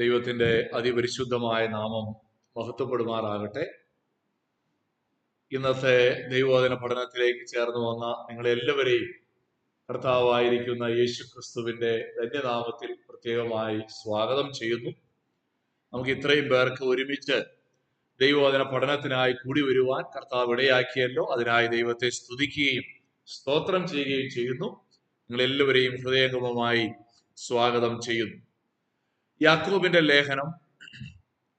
ദൈവത്തിന്റെ അതിപരിശുദ്ധമായ നാമം മഹത്വപ്പെടുമാറാകട്ടെ. ഇന്നത്തെ ദൈവവചന പഠനത്തിലേക്ക് ചേർന്ന് വന്ന നിങ്ങളെല്ലാവരെയും കർത്താവായിരിക്കുന്ന യേശു ക്രിസ്തുവിന്റെ ധന്യനാമത്തിൽ പ്രത്യേകമായി സ്വാഗതം ചെയ്യുന്നു. നമുക്ക് ഇത്രയും പേർക്ക് ഒരുമിച്ച് ദൈവവചന പഠനത്തിനായി കൂടി വരുവാൻ കർത്താവ് ഇടയാക്കിയല്ലോ. അതിനായി ദൈവത്തെ സ്തുതിക്കുകയും സ്തോത്രം ചെയ്യുകയും ചെയ്യുന്നു. നിങ്ങളെല്ലാവരെയും ഹൃദയംഗമമായി സ്വാഗതം ചെയ്യുന്നു. യാക്കോബിന്റെ ലേഖനം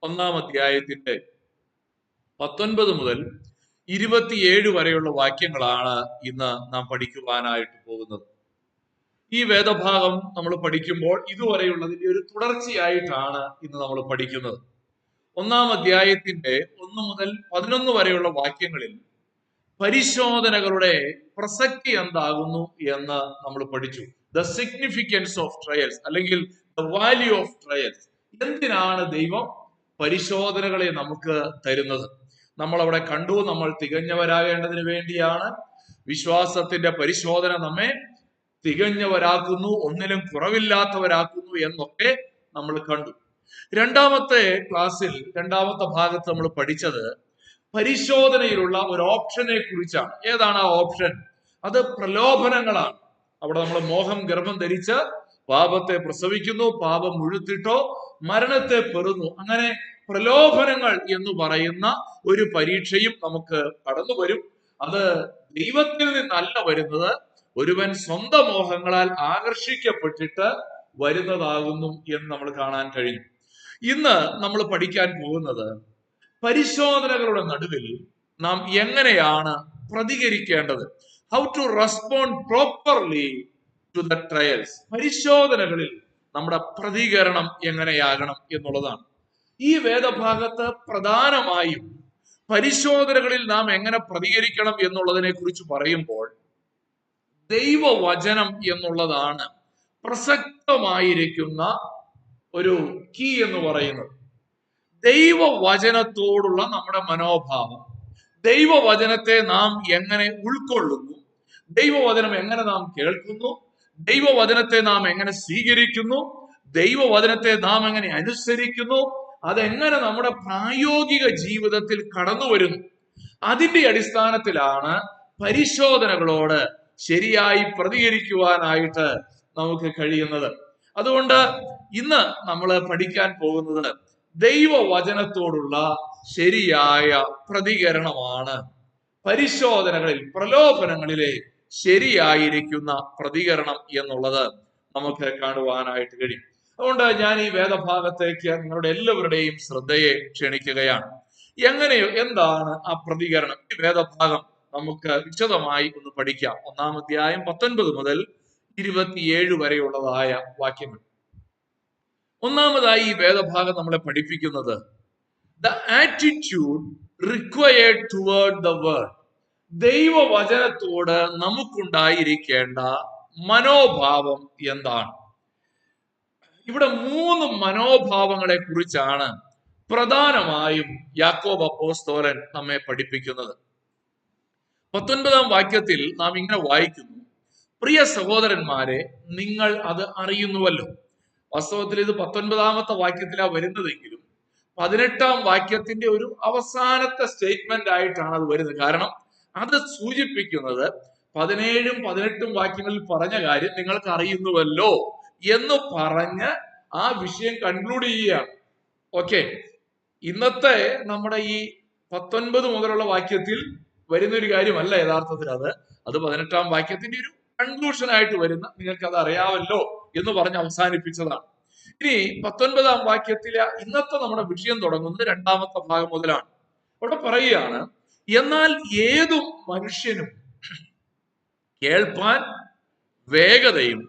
1-ാം അധ്യായത്തിന്റെ 19 മുതൽ 27 വരെയുള്ള വാക്യങ്ങളാണ് ഇന്ന് നാം പഠിക്കുവാനായിട്ട് പോകുന്നത്. ഈ വേദഭാഗം നമ്മൾ പഠിക്കുമ്പോൾ ഇതുവരെയുള്ളതിന്റെ ഒരു തുടർച്ചയായിട്ടാണ് ഇന്ന് നമ്മൾ പഠിക്കുന്നത്. 1-ാം അധ്യായത്തിന്റെ 1 മുതൽ 11 വരെയുള്ള വാക്യങ്ങളിൽ പരിശോധനകളുടെ പ്രസക്തി എന്താകുന്നു എന്ന് നമ്മൾ പഠിച്ചു. ദ സിഗ്നിഫിക്കൻസ് ഓഫ് ട്രയൽസ് അല്ലെങ്കിൽ ദ വാല്യൂ ഓഫ് ട്രയൽസ്. എന്തിനാണ് ദൈവം പരിശോധനകളെ നമുക്ക് തരുന്നത്? നമ്മൾ അവിടെ കണ്ടു, നമ്മൾ തികഞ്ഞവരാകേണ്ടതിന് വേണ്ടിയാണ്. വിശ്വാസത്തിന്റെ പരിശോധന നമ്മെ തികഞ്ഞവരാക്കുന്നു, ഒന്നിലും കുറവില്ലാത്തവരാക്കുന്നു എന്നൊക്കെ നമ്മൾ കണ്ടു. രണ്ടാമത്തെ ക്ലാസ്സിൽ, രണ്ടാമത്തെ ഭാഗത്ത് നമ്മൾ പഠിച്ചത് പരിശോധനയിലുള്ള ഒരു ഓപ്ഷനെ കുറിച്ചാണ്. ഏതാണ് ആ ഓപ്ഷൻ? അത് പ്രലോഭനങ്ങളാണ്. അവിടെ നമ്മൾ മോഹം ഗർഭം ധരിച്ച് പാപത്തെ പ്രസവിക്കുന്നു, പാപം മുഴുത്തിട്ടോ മരണത്തെ പെറുന്നു. അങ്ങനെ പ്രലോഭനങ്ങൾ എന്ന് പറയുന്ന ഒരു പരീക്ഷയും നമുക്ക് കടന്നു വരും. അത് ദൈവത്തിൽ നിന്നല്ല വരുന്നത്, ഒരുവൻ സ്വന്തം മോഹങ്ങളാൽ ആകർഷിക്കപ്പെട്ടിട്ട് വരുന്നതാകുന്നു എന്ന് നമ്മൾ കാണാൻ കഴിയും. ഇന്ന് നമ്മൾ പഠിക്കാൻ പോകുന്നത് പരിശോധനകളുടെ നടുവിൽ നാം എങ്ങനെയാണ് പ്രതികരിക്കേണ്ടത്. How to respond properly to the trials. പരിശോധനകളിൽ നമ്മുടെ പ്രതികരണം എങ്ങനെയാകണം എന്നുള്ളതാണ്. ഈ വേദഭാഗത്ത് പ്രധാനമായും പരിശോധനകളിൽ നാം എങ്ങനെ പ്രതികരിക്കണം എന്നുള്ളതിനെ കുറിച്ച് പറയുമ്പോൾ ദൈവവചനം എന്നുള്ളതാണ് പ്രസക്തമായിരിക്കുന്ന ഒരു കീ എന്ന് പറയുന്നത്. ദൈവവചനത്തോടുള്ള നമ്മുടെ മനോഭാവം, ദൈവവചനത്തെ നാം എങ്ങനെ ഉൾക്കൊള്ളുന്നു, ദൈവവചനം എങ്ങനെ നാം കേൾക്കുന്നു, ദൈവവചനത്തെ നാം എങ്ങനെ സ്വീകരിക്കുന്നു, ദൈവവചനത്തെ നാം എങ്ങനെ അനുസരിക്കുന്നു, അതെങ്ങനെ നമ്മുടെ പ്രായോഗിക ജീവിതത്തിൽ കടന്നു വരുന്നു, അതിന്റെ അടിസ്ഥാനത്തിലാണ് പരിശോധനകളോട് ശരിയായി പ്രതികരിക്കുവാനായിട്ട് നമുക്ക് കഴിയുന്നത്. അതുകൊണ്ട് ഇന്ന് നമ്മൾ പഠിക്കാൻ പോകുന്നത് ദൈവവചനത്തോടുള്ള ശരിയായ പ്രതികരണമാണ്. പരിശോധനകളിൽ, പ്രലോഭനങ്ങളിലെ ശരിയായിരിക്കുന്ന പ്രതികരണം എന്നുള്ളത് നമുക്ക് കാണുവാനായിട്ട് കഴിയും. അതുകൊണ്ട് ഞാൻ ഈ വേദഭാഗത്തേക്ക് നിങ്ങളുടെ എല്ലാവരുടെയും ശ്രദ്ധയെ ക്ഷണിക്കുകയാണ്. എന്താണ് ആ പ്രതികരണം? ഈ വേദഭാഗം നമുക്ക് വിശദമായി ഒന്ന് പഠിക്കാം. 1-ാം അധ്യായം 19 മുതൽ 27 വരെയുള്ളതായ വാക്യങ്ങൾ. ഒന്നാമതായി ഈ വേദഭാഗം നമ്മളെ പഠിപ്പിക്കുന്നത് the attitude required toward the word. ദൈവവചനത്തോട് നമുക്കുണ്ടായിരിക്കേണ്ട മനോഭാവം എന്താണ്? ഇവിടെ 3 മനോഭാവങ്ങളെ കുറിച്ചാണ് പ്രധാനമായും യാക്കോബ് അപ്പോസ്തലൻ നമ്മെ പഠിപ്പിക്കുന്നത്. 19-ാം വാക്യത്തിൽ നാം ഇങ്ങനെ വായിക്കുന്നു: പ്രിയ സഹോദരന്മാരെ, നിങ്ങൾ അത് അറിയുന്നുവല്ലോ. വാസ്തവത്തിൽ ഇത് 19-ാമത്തെ വാക്യത്തിലാണ് വരുന്നതെങ്കിലും 18-ാം വാക്യത്തിന്റെ ഒരു അവസാനത്തെ സ്റ്റേറ്റ്മെന്റ് ആയിട്ടാണ് അത് വരുന്നത്. കാരണം അത് സൂചിപ്പിക്കുന്നത് 17ഉം 18ഉം വാക്യങ്ങളിൽ പറഞ്ഞ കാര്യം നിങ്ങൾക്ക് അറിയുന്നുവല്ലോ എന്ന് പറഞ്ഞ് ആ വിഷയം കൺക്ലൂഡ് ചെയ്യുകയാണ്. ഓക്കെ, ഇന്നത്തെ നമ്മുടെ ഈ 19 മുതലുള്ള വാക്യത്തിൽ വരുന്ന ഒരു കാര്യമല്ല യഥാർത്ഥത്തിൽ. അത് 18-ാം വാക്യത്തിന്റെ ഒരു കൺക്ലൂഷൻ ആയിട്ട് വരുന്ന, നിങ്ങൾക്ക് അത് അറിയാമല്ലോ എന്ന് പറഞ്ഞ് അവസാനിപ്പിച്ചതാണ്. ഇനി 19-ാം വാക്യത്തിലെ ഇന്നത്തെ നമ്മുടെ വിഷയം തുടങ്ങുന്നത് 2-ാമത്തെ ഭാഗം മുതലാണ്. അവിടെ പറയുകയാണ്: എന്നാൽ ഏതു മനുഷ്യനും കേൾപ്പാൻ വേഗതയും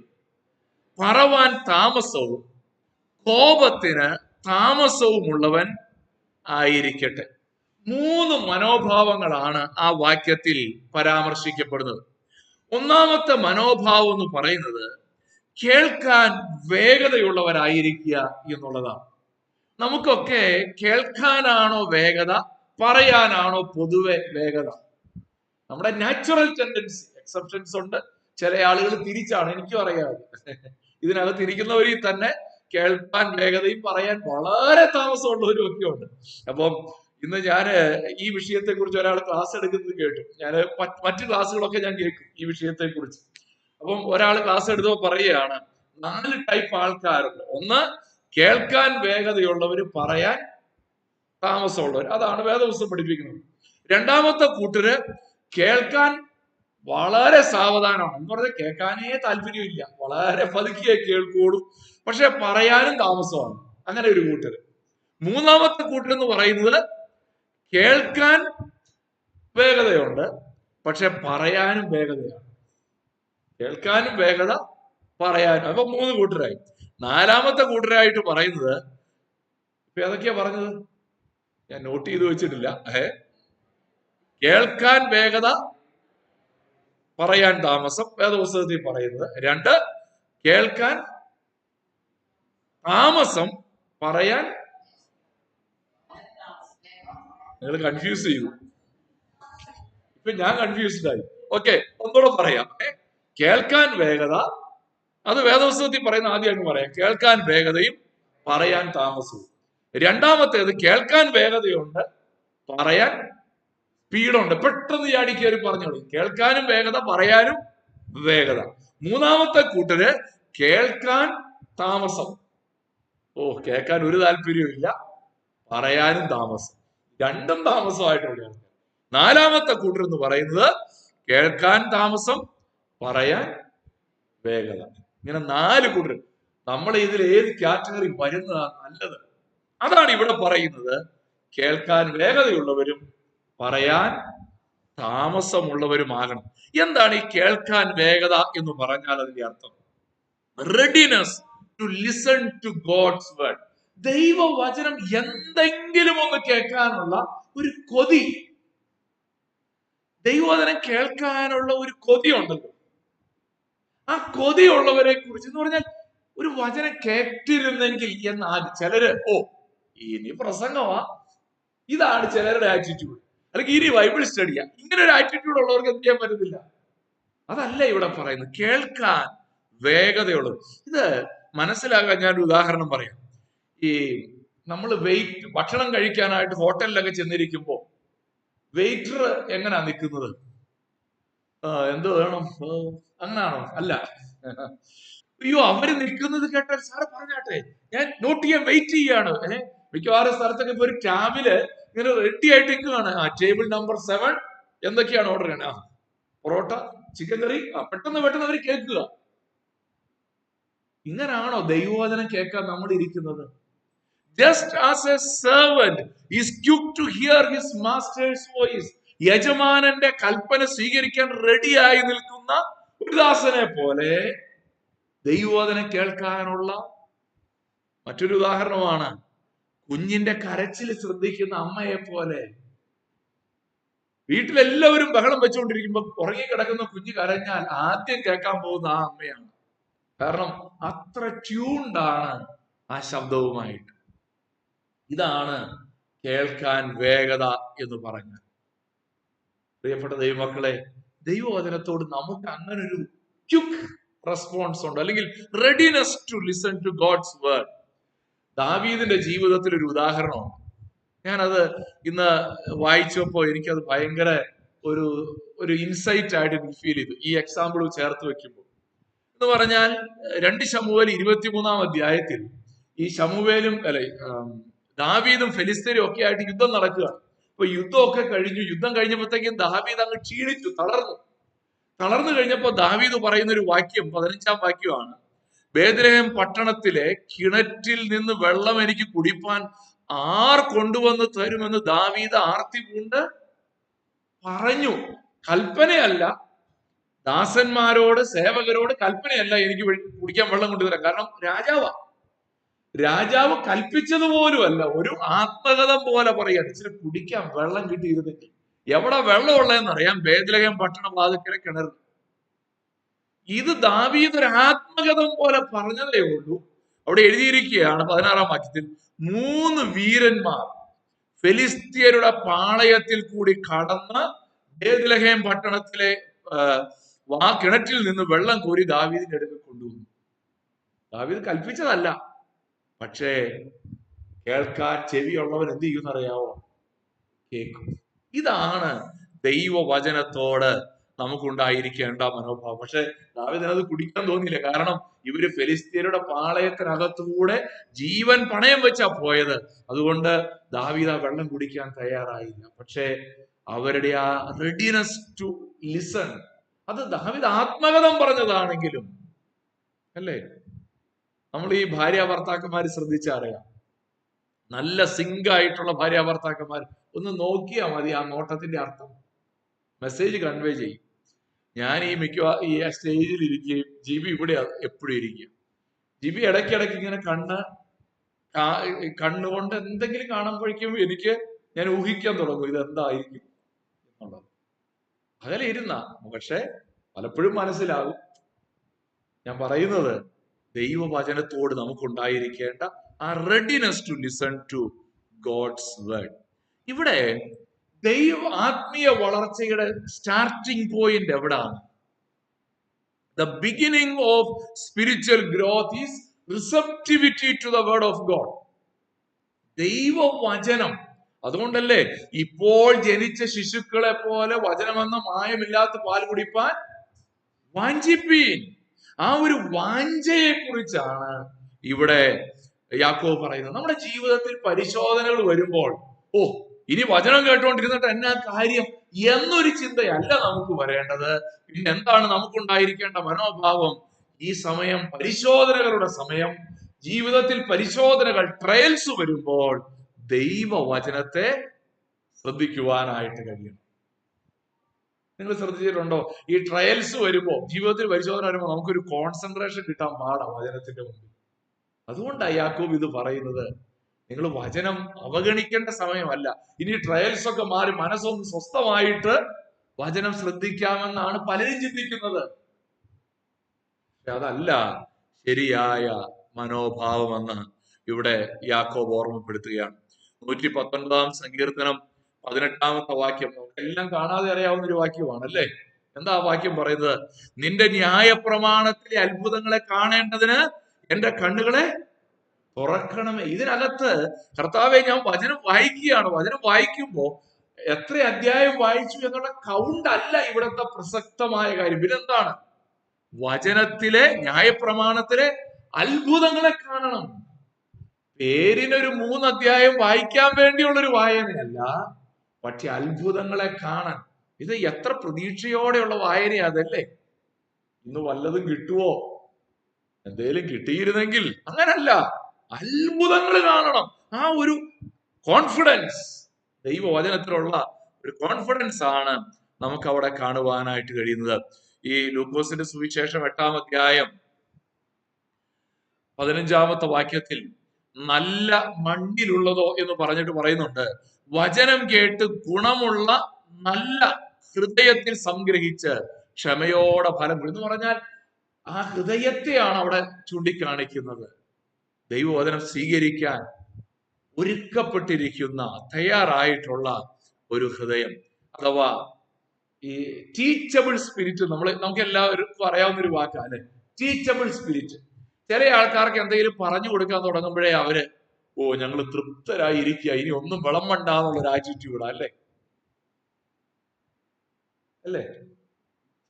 പറവാൻ താമസവും കോപത്തിന് താമസവുമുള്ളവൻ ആയിരിക്കട്ടെ. 3 മനോഭാവങ്ങളാണ് ആ വാക്യത്തിൽ പരാമർശിക്കപ്പെടുന്നത്. ഒന്നാമത്തെ മനോഭാവം എന്ന് പറയുന്നത് കേൾക്കാൻ വേഗതയുള്ളവരായിരിക്കുക എന്നുള്ളതാണ്. നമുക്കൊക്കെ കേൾക്കാനാണോ വേഗത, പറയാനാണോ പൊതുവെ വേഗത? നമ്മുടെ നാച്ചുറൽ ടെൻഡൻസി. എക്സെപ്ഷൻസ് ഉണ്ട്, ചില ആളുകൾ തിരിച്ചാണ്, എനിക്കും അറിയാതെ. ഇതിനകത്ത് ഇരിക്കുന്നവരിൽ തന്നെ കേൾക്കാൻ വേഗതയും പറയാൻ വളരെ താമസമുള്ളവരും ഒക്കെ ഉണ്ട്. അപ്പം ഇന്ന് ഞാൻ ഈ വിഷയത്തെ കുറിച്ച് ഒരാൾ ക്ലാസ് എടുക്കുന്നത് കേട്ടു. ഞാൻ മറ്റു ക്ലാസ്സുകളൊക്കെ ഞാൻ കേൾക്കും ഈ വിഷയത്തെ കുറിച്ച്. അപ്പം ഒരാൾ ക്ലാസ് എടുത്തപ്പോൾ പറയുകയാണ് 4 ടൈപ്പ് ആൾക്കാരുണ്ട്. ഒന്ന്, കേൾക്കാൻ വേഗതയുള്ളവര്, പറയാൻ താമസമുള്ളവർ. അതാണ് വേദപുസ്തകം പഠിപ്പിക്കുന്നത്. രണ്ടാമത്തെ കൂട്ടര് കേൾക്കാൻ വളരെ സാവധാനമാണ്, എന്ന് പറഞ്ഞാൽ കേൾക്കാനേ താല്പര്യമില്ല, വളരെ പതുക്കിയേ കേൾക്കുള്ളൂ, പക്ഷെ പറയാനും താമസമാണ്. അങ്ങനെ ഒരു കൂട്ടര്. മൂന്നാമത്തെ കൂട്ടരെന്ന് പറയുന്നത് കേൾക്കാൻ വേഗതയുണ്ട്, പക്ഷെ പറയാനും വേഗതയാണ്. കേൾക്കാനും വേഗത, പറയാനും. അപ്പൊ 3 കൂട്ടരായി. നാലാമത്തെ കൂട്ടരായിട്ട് പറയുന്നത് ഇപ്പൊ ഏതൊക്കെയാ പറഞ്ഞത്? ഞാൻ നോട്ട് ചെയ്ത് വെച്ചിട്ടില്ല. കേൾക്കാൻ വേഗത, പറയാൻ താമസം, വേദപുസ്തകത്തിൽ പറയുന്നത്. 2, കേൾക്കാൻ താമസം, പറയാൻ. നിങ്ങൾ കൺഫ്യൂസ് ചെയ്തു. ഇപ്പൊ ഞാൻ കൺഫ്യൂസ്ഡ് ആയി. ഓക്കെ, ഒന്നുകൂടെ പറയാം. കേൾക്കാൻ വേഗത, അത് വേദപുസ്തകത്തിൽ പറയുന്ന ആദ്യം അങ്ങ് പറയാം. കേൾക്കാൻ വേഗതയും പറയാൻ താമസവും. രണ്ടാമത്തേത് കേൾക്കാൻ വേഗതയുണ്ട്, പറയാൻ സ്പീഡുണ്ട്, പെട്ടെന്ന് ചാടി കയറി പറഞ്ഞോളൂ. കേൾക്കാനും വേഗത, പറയാനും വേഗത. മൂന്നാമത്തെ കൂട്ടര് കേൾക്കാൻ താമസം. കേൾക്കാൻ ഒരു താല്പര്യവും ഇല്ല, പറയാനും താമസം, രണ്ടും താമസമായിട്ടുള്ള. നാലാമത്തെ കൂട്ടർ എന്ന് പറയുന്നത് കേൾക്കാൻ താമസം, പറയാൻ വേഗത. ഇങ്ങനെ 4 കൂട്ടർ. നമ്മൾ ഇതിൽ ഏത് കാറ്റഗറി വരുന്നതാണ് നല്ലത്? അതാണ് ഇവിടെ പറയുന്നത്. കേൾക്കാൻ വേഗതയുള്ളവരും പറയാൻ താമസമുള്ളവരുമാകണം. എന്താണ് ഈ കേൾക്കാൻ വേഗത എന്ന് പറഞ്ഞാൽ അതിന്റെ അർത്ഥം? Readiness to listen to God's word. ദൈവവചനം എന്തെങ്കിലും ഒന്ന് കേൾക്കാനുള്ള ഒരു കൊതി, ദൈവവചനം കേൾക്കാനുള്ള ഒരു കൊതി ഉണ്ടല്ലോ. ആ കൊതിയുള്ളവരെ കുറിച്ച് എന്ന് പറഞ്ഞാൽ ഒരു വചനം കേട്ടിരുന്നെങ്കിൽ എന്നാൽ ചിലര് ഇനി പ്രസംഗമാ, ഇതാണ് ചിലരുടെ ആറ്റിറ്റ്യൂഡ്. അല്ലെങ്കിൽ ഇനി ബൈബിൾ സ്റ്റഡിയാ, ഇങ്ങനെ ഒരു ആറ്റിറ്റ്യൂഡ് ഉള്ളവർക്ക് എന്ത് ചെയ്യാൻ പറ്റത്തില്ല. അതല്ല ഇവിടെ പറയുന്നത്. കേൾക്കാൻ വേഗതയുള്ളത്. ഇത് മനസ്സിലാക്കാൻ ഞാനൊരു ഉദാഹരണം പറയാം. ഈ നമ്മൾ ഭക്ഷണം കഴിക്കാനായിട്ട് ഹോട്ടലിലൊക്കെ ചെന്നിരിക്കുമ്പോ വെയിറ്റർ എങ്ങനാ നിൽക്കുന്നത്? എന്ത് വേണം, അങ്ങനാണോ? അല്ല. അയ്യോ, അവര് നിൽക്കുന്നത് കേട്ടാൽ സാറ് പറഞ്ഞാട്ടെ, ഞാൻ നോട്ട് ചെയ്യാൻ വെയിറ്റ് ചെയ്യാണ്. മിക്കവാറും സ്ഥലത്തൊക്കെ ഇപ്പൊ ഒരു ക്യാബില് ഇങ്ങനെ റെഡി ആയിട്ട് നിൽക്കുകയാണ്. ടേബിൾ നമ്പർ 7 എന്തൊക്കെയാണ് ഓർഡർ ചെയ്യണേ? പൊറോട്ട, ചിക്കൻ കറി, പെട്ടെന്ന് അവർ കേൾക്കുക. ഇങ്ങനാണോ ദൈവവചനം കേൾക്കാൻ നമ്മൾ ഇരിക്കുന്നത്? Just as a servant is quick to hear his master's voice. യജമാനന്റെ കൽപ്പന സ്വീകരിക്കാൻ റെഡിയായി നിൽക്കുന്ന ഒരു ദാസനെ പോലെ ദൈവവചനം കേൾക്കാനുള്ള മറ്റൊരു ഉദാഹരണമാണ് കുഞ്ഞിന്റെ കരച്ചിൽ ശ്രദ്ധിക്കുന്ന അമ്മയെ പോലെ. വീട്ടിലെല്ലാവരും ബഹളം വെച്ചുകൊണ്ടിരിക്കുമ്പോ ഉറങ്ങി കിടക്കുന്ന കുഞ്ഞ് കരഞ്ഞാൽ ആദ്യം കേൾക്കാൻ പോകുന്ന ആ അമ്മയാണ്. കാരണം അത്ര ട്യൂൺഡാണ് ആ ശബ്ദവുമായിട്ട്. ഇതാണ് കേൾക്കാൻ വേഗത എന്ന് പറഞ്ഞാൽ. പ്രിയപ്പെട്ട ദൈവമക്കളെ, ദൈവവചനത്തോട് നമുക്ക് അങ്ങനെ ഒരു ക്വിക്ക് റെസ്പോൺസ് ഉണ്ട്, അല്ലെങ്കിൽ readiness to listen to God's word. ദാവീദിന്റെ ജീവിതത്തിൽ ഒരു ഉദാഹരണമാണ്. ഞാനത് ഇന്ന് വായിച്ചപ്പോൾ എനിക്കത് ഭയങ്കര ഒരു ഇൻസൈറ്റ് ആയിട്ട് എനിക്ക് ഫീൽ ചെയ്തു, ഈ എക്സാമ്പിൾ ചേർത്ത് വെക്കുമ്പോൾ. എന്ന് പറഞ്ഞാൽ 2 ശമൂവേൽ 23-ാം അധ്യായത്തിൽ ഈ ശമൂവേലും ദാവീദും ഫെലിസ്തീനും ഒക്കെ ആയിട്ട് യുദ്ധം നടക്കുകയാണ്. അപ്പൊ യുദ്ധമൊക്കെ കഴിഞ്ഞു. യുദ്ധം കഴിഞ്ഞപ്പോഴത്തേക്കും ദാവീദ് അങ്ങ് ക്ഷീണിച്ചു, തളർന്നു കഴിഞ്ഞപ്പോ ദാവീദ് പറയുന്ന ഒരു വാക്യം 15-ാം വാക്യമാണ്: ബേത്ലഹേം പട്ടണത്തിലെ കിണറ്റിൽ നിന്ന് വെള്ളം എനിക്ക് കുടിപ്പാൻ ആർ കൊണ്ടുവന്ന് തരുമെന്ന് ദാവീദ് ആർത്തി പൂണ്ട് പറഞ്ഞു. കൽപ്പനയല്ല, ദാസന്മാരോട് സേവകരോട് കൽപ്പനയല്ല എനിക്ക് കുടിക്കാൻ വെള്ളം കൊണ്ടുവരാം. കാരണം രാജാവ് കൽപ്പിച്ചതുപോലുമല്ല, ഒരു ആത്മകഥം പോലെ പറയാം, ഇച്ചിരി കുടിക്കാൻ വെള്ളം കിട്ടിയിരുന്നെങ്കിൽ. എവിടെ വെള്ളം ഉള്ളതെന്നറിയാം? ബേത്ലഹേം പട്ടണ വാതിക്കലെ കിണർ. ഇത് ദാവീദ് ഒരു ആത്മകഥം പോലെ പറഞ്ഞതേ ഉള്ളൂ. അവിടെ എഴുതിയിരിക്കുകയാണ് 16-ാം വാക്യത്തിൽ: 3 വീരന്മാർ ഫെലിസ്ത്യരുടെ പാളയത്തിൽ കൂടി കടന്ന് ബേത്ലഹേം പട്ടണത്തിലെ കിണറ്റിൽ നിന്ന് വെള്ളം കോരി ദാവീദിന്റെ അടുത്ത് കൊണ്ടുവന്നു. ദാവീദ് കൽപ്പിച്ചതല്ല, പക്ഷേ കേൾക്കാൻ ചെവിയുള്ളവൻ എന്ത് ചെയ്യുമെന്നറിയാവോ? കേൾക്കും. ഇതാണ് ദൈവവചനത്തോട് നമുക്കുണ്ടായിരിക്കേണ്ട മനോഭാവം. പക്ഷെ ദാവീദിനത് കുടിക്കാൻ തോന്നിയില്ല. കാരണം ഇവര് ഫെലിസ്ത്യരുടെ പാളയത്തിനകത്തൂടെ ജീവൻ പണയം വെച്ചാ പോയത്. അതുകൊണ്ട് ദാവീദ് ആ വെള്ളം കുടിക്കാൻ തയ്യാറായില്ല. പക്ഷെ അവരുടെ ആ റെഡിനെസ് ടു ലിസൺ, അത് ദാവീദ് ആത്മകഥം പറഞ്ഞതാണെങ്കിലും അല്ലേ, നമ്മൾ ഈ ഭാര്യ ഭർത്താക്കന്മാര് ശ്രദ്ധിച്ചറിയാം, നല്ല സിങ്ക് ആയിട്ടുള്ള ഭാര്യ ഭർത്താക്കന്മാർ ഒന്ന് നോക്കിയാൽ മതി, ആ നോട്ടത്തിന്റെ അർത്ഥം മെസ്സേജ് കൺവേ ചെയ്യും. ഞാൻ ഈ സ്റ്റേജിൽ ഇരിക്കുകയും ജിബി ഇവിടെ എപ്പോഴും ഇരിക്കുക. ജിബി ഇടയ്ക്കിടയ്ക്ക് ഇങ്ങനെ കണ്ണുകൊണ്ട് എന്തെങ്കിലും കാണുമ്പോഴേക്കും ഞാൻ ഊഹിക്കാൻ തുടങ്ങും ഇത് എന്തായിരിക്കും എന്നുള്ളത്. അകലെ ഇരുന്ന പക്ഷെ പലപ്പോഴും മനസ്സിലാകും. ഞാൻ പറയുന്നത് ദൈവവചനത്തോട് നമുക്കുണ്ടായിരിക്കേണ്ട ആ readiness to listen to God's word. ഇവിടെ ആത്മീയ വളർച്ചയുടെ സ്റ്റാർട്ടിംഗ് പോയിന്റ് എവിടാണ്? The beginning of spiritual growth is receptivity to the word of God. ദൈവവചനം. അതുകൊണ്ടല്ലേ ഇപ്പോൾ ജനിച്ച ശിശുക്കളെ പോലെ വചനമെന്ന മായമില്ലാത്ത പാൽ കുടിപ്പാൻ വാഞ്ചിപ്പീൻ. ആ ഒരു വാഞ്ചയെ കുറിച്ചാണ് ഇവിടെ യാക്കോബ് പറയുന്നത്. നമ്മുടെ ജീവിതത്തിൽ പരിശോധനകൾ വരുമ്പോൾ ഇനി വചനം കേട്ടുകൊണ്ടിരുന്നിട്ട് എന്നാ കാര്യം എന്നൊരു ചിന്തയല്ല നമുക്ക് വരേണ്ടത്. പിന്നെ എന്താണ് നമുക്കുണ്ടായിരിക്കേണ്ട മനോഭാവം? ഈ സമയം പരിശോധനകളുടെ സമയം, ജീവിതത്തിൽ പരിശോധനകൾ, ട്രയൽസ് വരുമ്പോൾ ദൈവവചനത്തെ ശ്രദ്ധിക്കുവാനായിട്ട് കഴിയണം. നിങ്ങൾ ശ്രദ്ധിച്ചിട്ടുണ്ടോ? ഈ ട്രയൽസ് വരുമ്പോ, ജീവിതത്തിൽ പരിശോധന വരുമ്പോൾ നമുക്കൊരു കോൺസെൻട്രേഷൻ കിട്ടാൻ പാടാ വചനത്തിന്റെ മുമ്പിൽ. അതുകൊണ്ടാണ് യാക്കോബ് ഇത് പറയുന്നത്. നിങ്ങൾ വചനം അവഗണിക്കേണ്ട സമയമല്ല. ഇനി ട്രയൽസ് ഒക്കെ മാറി മനസ്സൊന്ന് സ്വസ്ഥമായിട്ട് വചനം ശ്രദ്ധിക്കാമെന്നാണ് പലരും ചിന്തിക്കുന്നത്. അതല്ല ശരിയായ മനോഭാവമെന്ന് ഇവിടെ യാക്കോബ് ഓർമ്മപ്പെടുത്തുകയാണ്. 119 സങ്കീർത്തനം 18 വാക്യം നമുക്കെല്ലാം കാണാതെ അറിയാവുന്ന ഒരു വാക്യമാണ് അല്ലേ? എന്താ ആ വാക്യം പറയുന്നത്? നിന്റെ ന്യായപ്രമാണത്തിലെ അത്ഭുതങ്ങളെ കാണേണ്ടതിന് എന്റെ കണ്ണുകളെ തുറക്കണമേ. ഇതിനകത്ത് കർത്താവെ ഞാൻ വചനം വായിക്കുകയാണ്. വചനം വായിക്കുമ്പോ എത്ര അധ്യായം വായിച്ചു എന്നുള്ള കൗണ്ട് അല്ല ഇവിടുത്തെ പ്രസക്തമായ കാര്യം. പിന്നെന്താണ്? വചനത്തിലെ ന്യായപ്രമാണത്തിലെ അത്ഭുതങ്ങളെ കാണണം. പേരിനൊരു 3 അധ്യായം വായിക്കാൻ വേണ്ടിയുള്ളൊരു വായനയല്ല, പക്ഷെ അത്ഭുതങ്ങളെ കാണാൻ. ഇത് എത്ര പ്രതീക്ഷയോടെയുള്ള വായനയാ അതല്ലേ? ഇന്ന് വല്ലതും കിട്ടുവോ? എന്തേലും കിട്ടിയിരുന്നെങ്കിൽ. അങ്ങനല്ല, അത്ഭുതങ്ങൾ കാണണം. ആ ഒരു കോൺഫിഡൻസ്, ദൈവവചനത്തിലുള്ള ഒരു കോൺഫിഡൻസ് ആണ് നമുക്ക് അവിടെ കാണുവാനായിട്ട് കഴിയുന്നത്. ഈ ലൂക്കോസിന്റെ സുവിശേഷം 8-ാം അധ്യായം 15-ാമത്തെ വാക്യത്തിൽ നല്ല മണ്ണിലുള്ളതോ എന്ന് പറഞ്ഞിട്ട് പറയുന്നുണ്ട്, വചനം കേട്ട് ഗുണമുള്ള നല്ല ഹൃദയത്തിൽ സംഗ്രഹിച്ച് ക്ഷമയോടെ ഫലം എന്ന് പറഞ്ഞാൽ ആ ഹൃദയത്തെയാണ് അവിടെ ചൂണ്ടിക്കാണിക്കുന്നത്. ദൈവവചനം സ്വീകരിക്കാൻ ഒരുക്കപ്പെട്ടിരിക്കുന്ന, തയ്യാറായിട്ടുള്ള ഒരു ഹൃദയം, അഥവാ ഈ ടീച്ചബിൾ സ്പിരിറ്റ്. നമുക്ക് എല്ലാവർക്കും അറിയാവുന്ന ഒരു വാക്കാണ് അല്ലെ, ടീച്ചബിൾ സ്പിരിറ്റ്. ചില ആൾക്കാർക്ക് എന്തെങ്കിലും പറഞ്ഞു കൊടുക്കാൻ തുടങ്ങുമ്പോഴേ അവര് ഞങ്ങൾ തൃപ്തരായി ഇരിക്കുക, ഇനി ഒന്നും വിളമ്പണ്ടാന്നുള്ളൊരു ആറ്റിറ്റ്യൂഡാ അല്ലേ? അല്ലേ?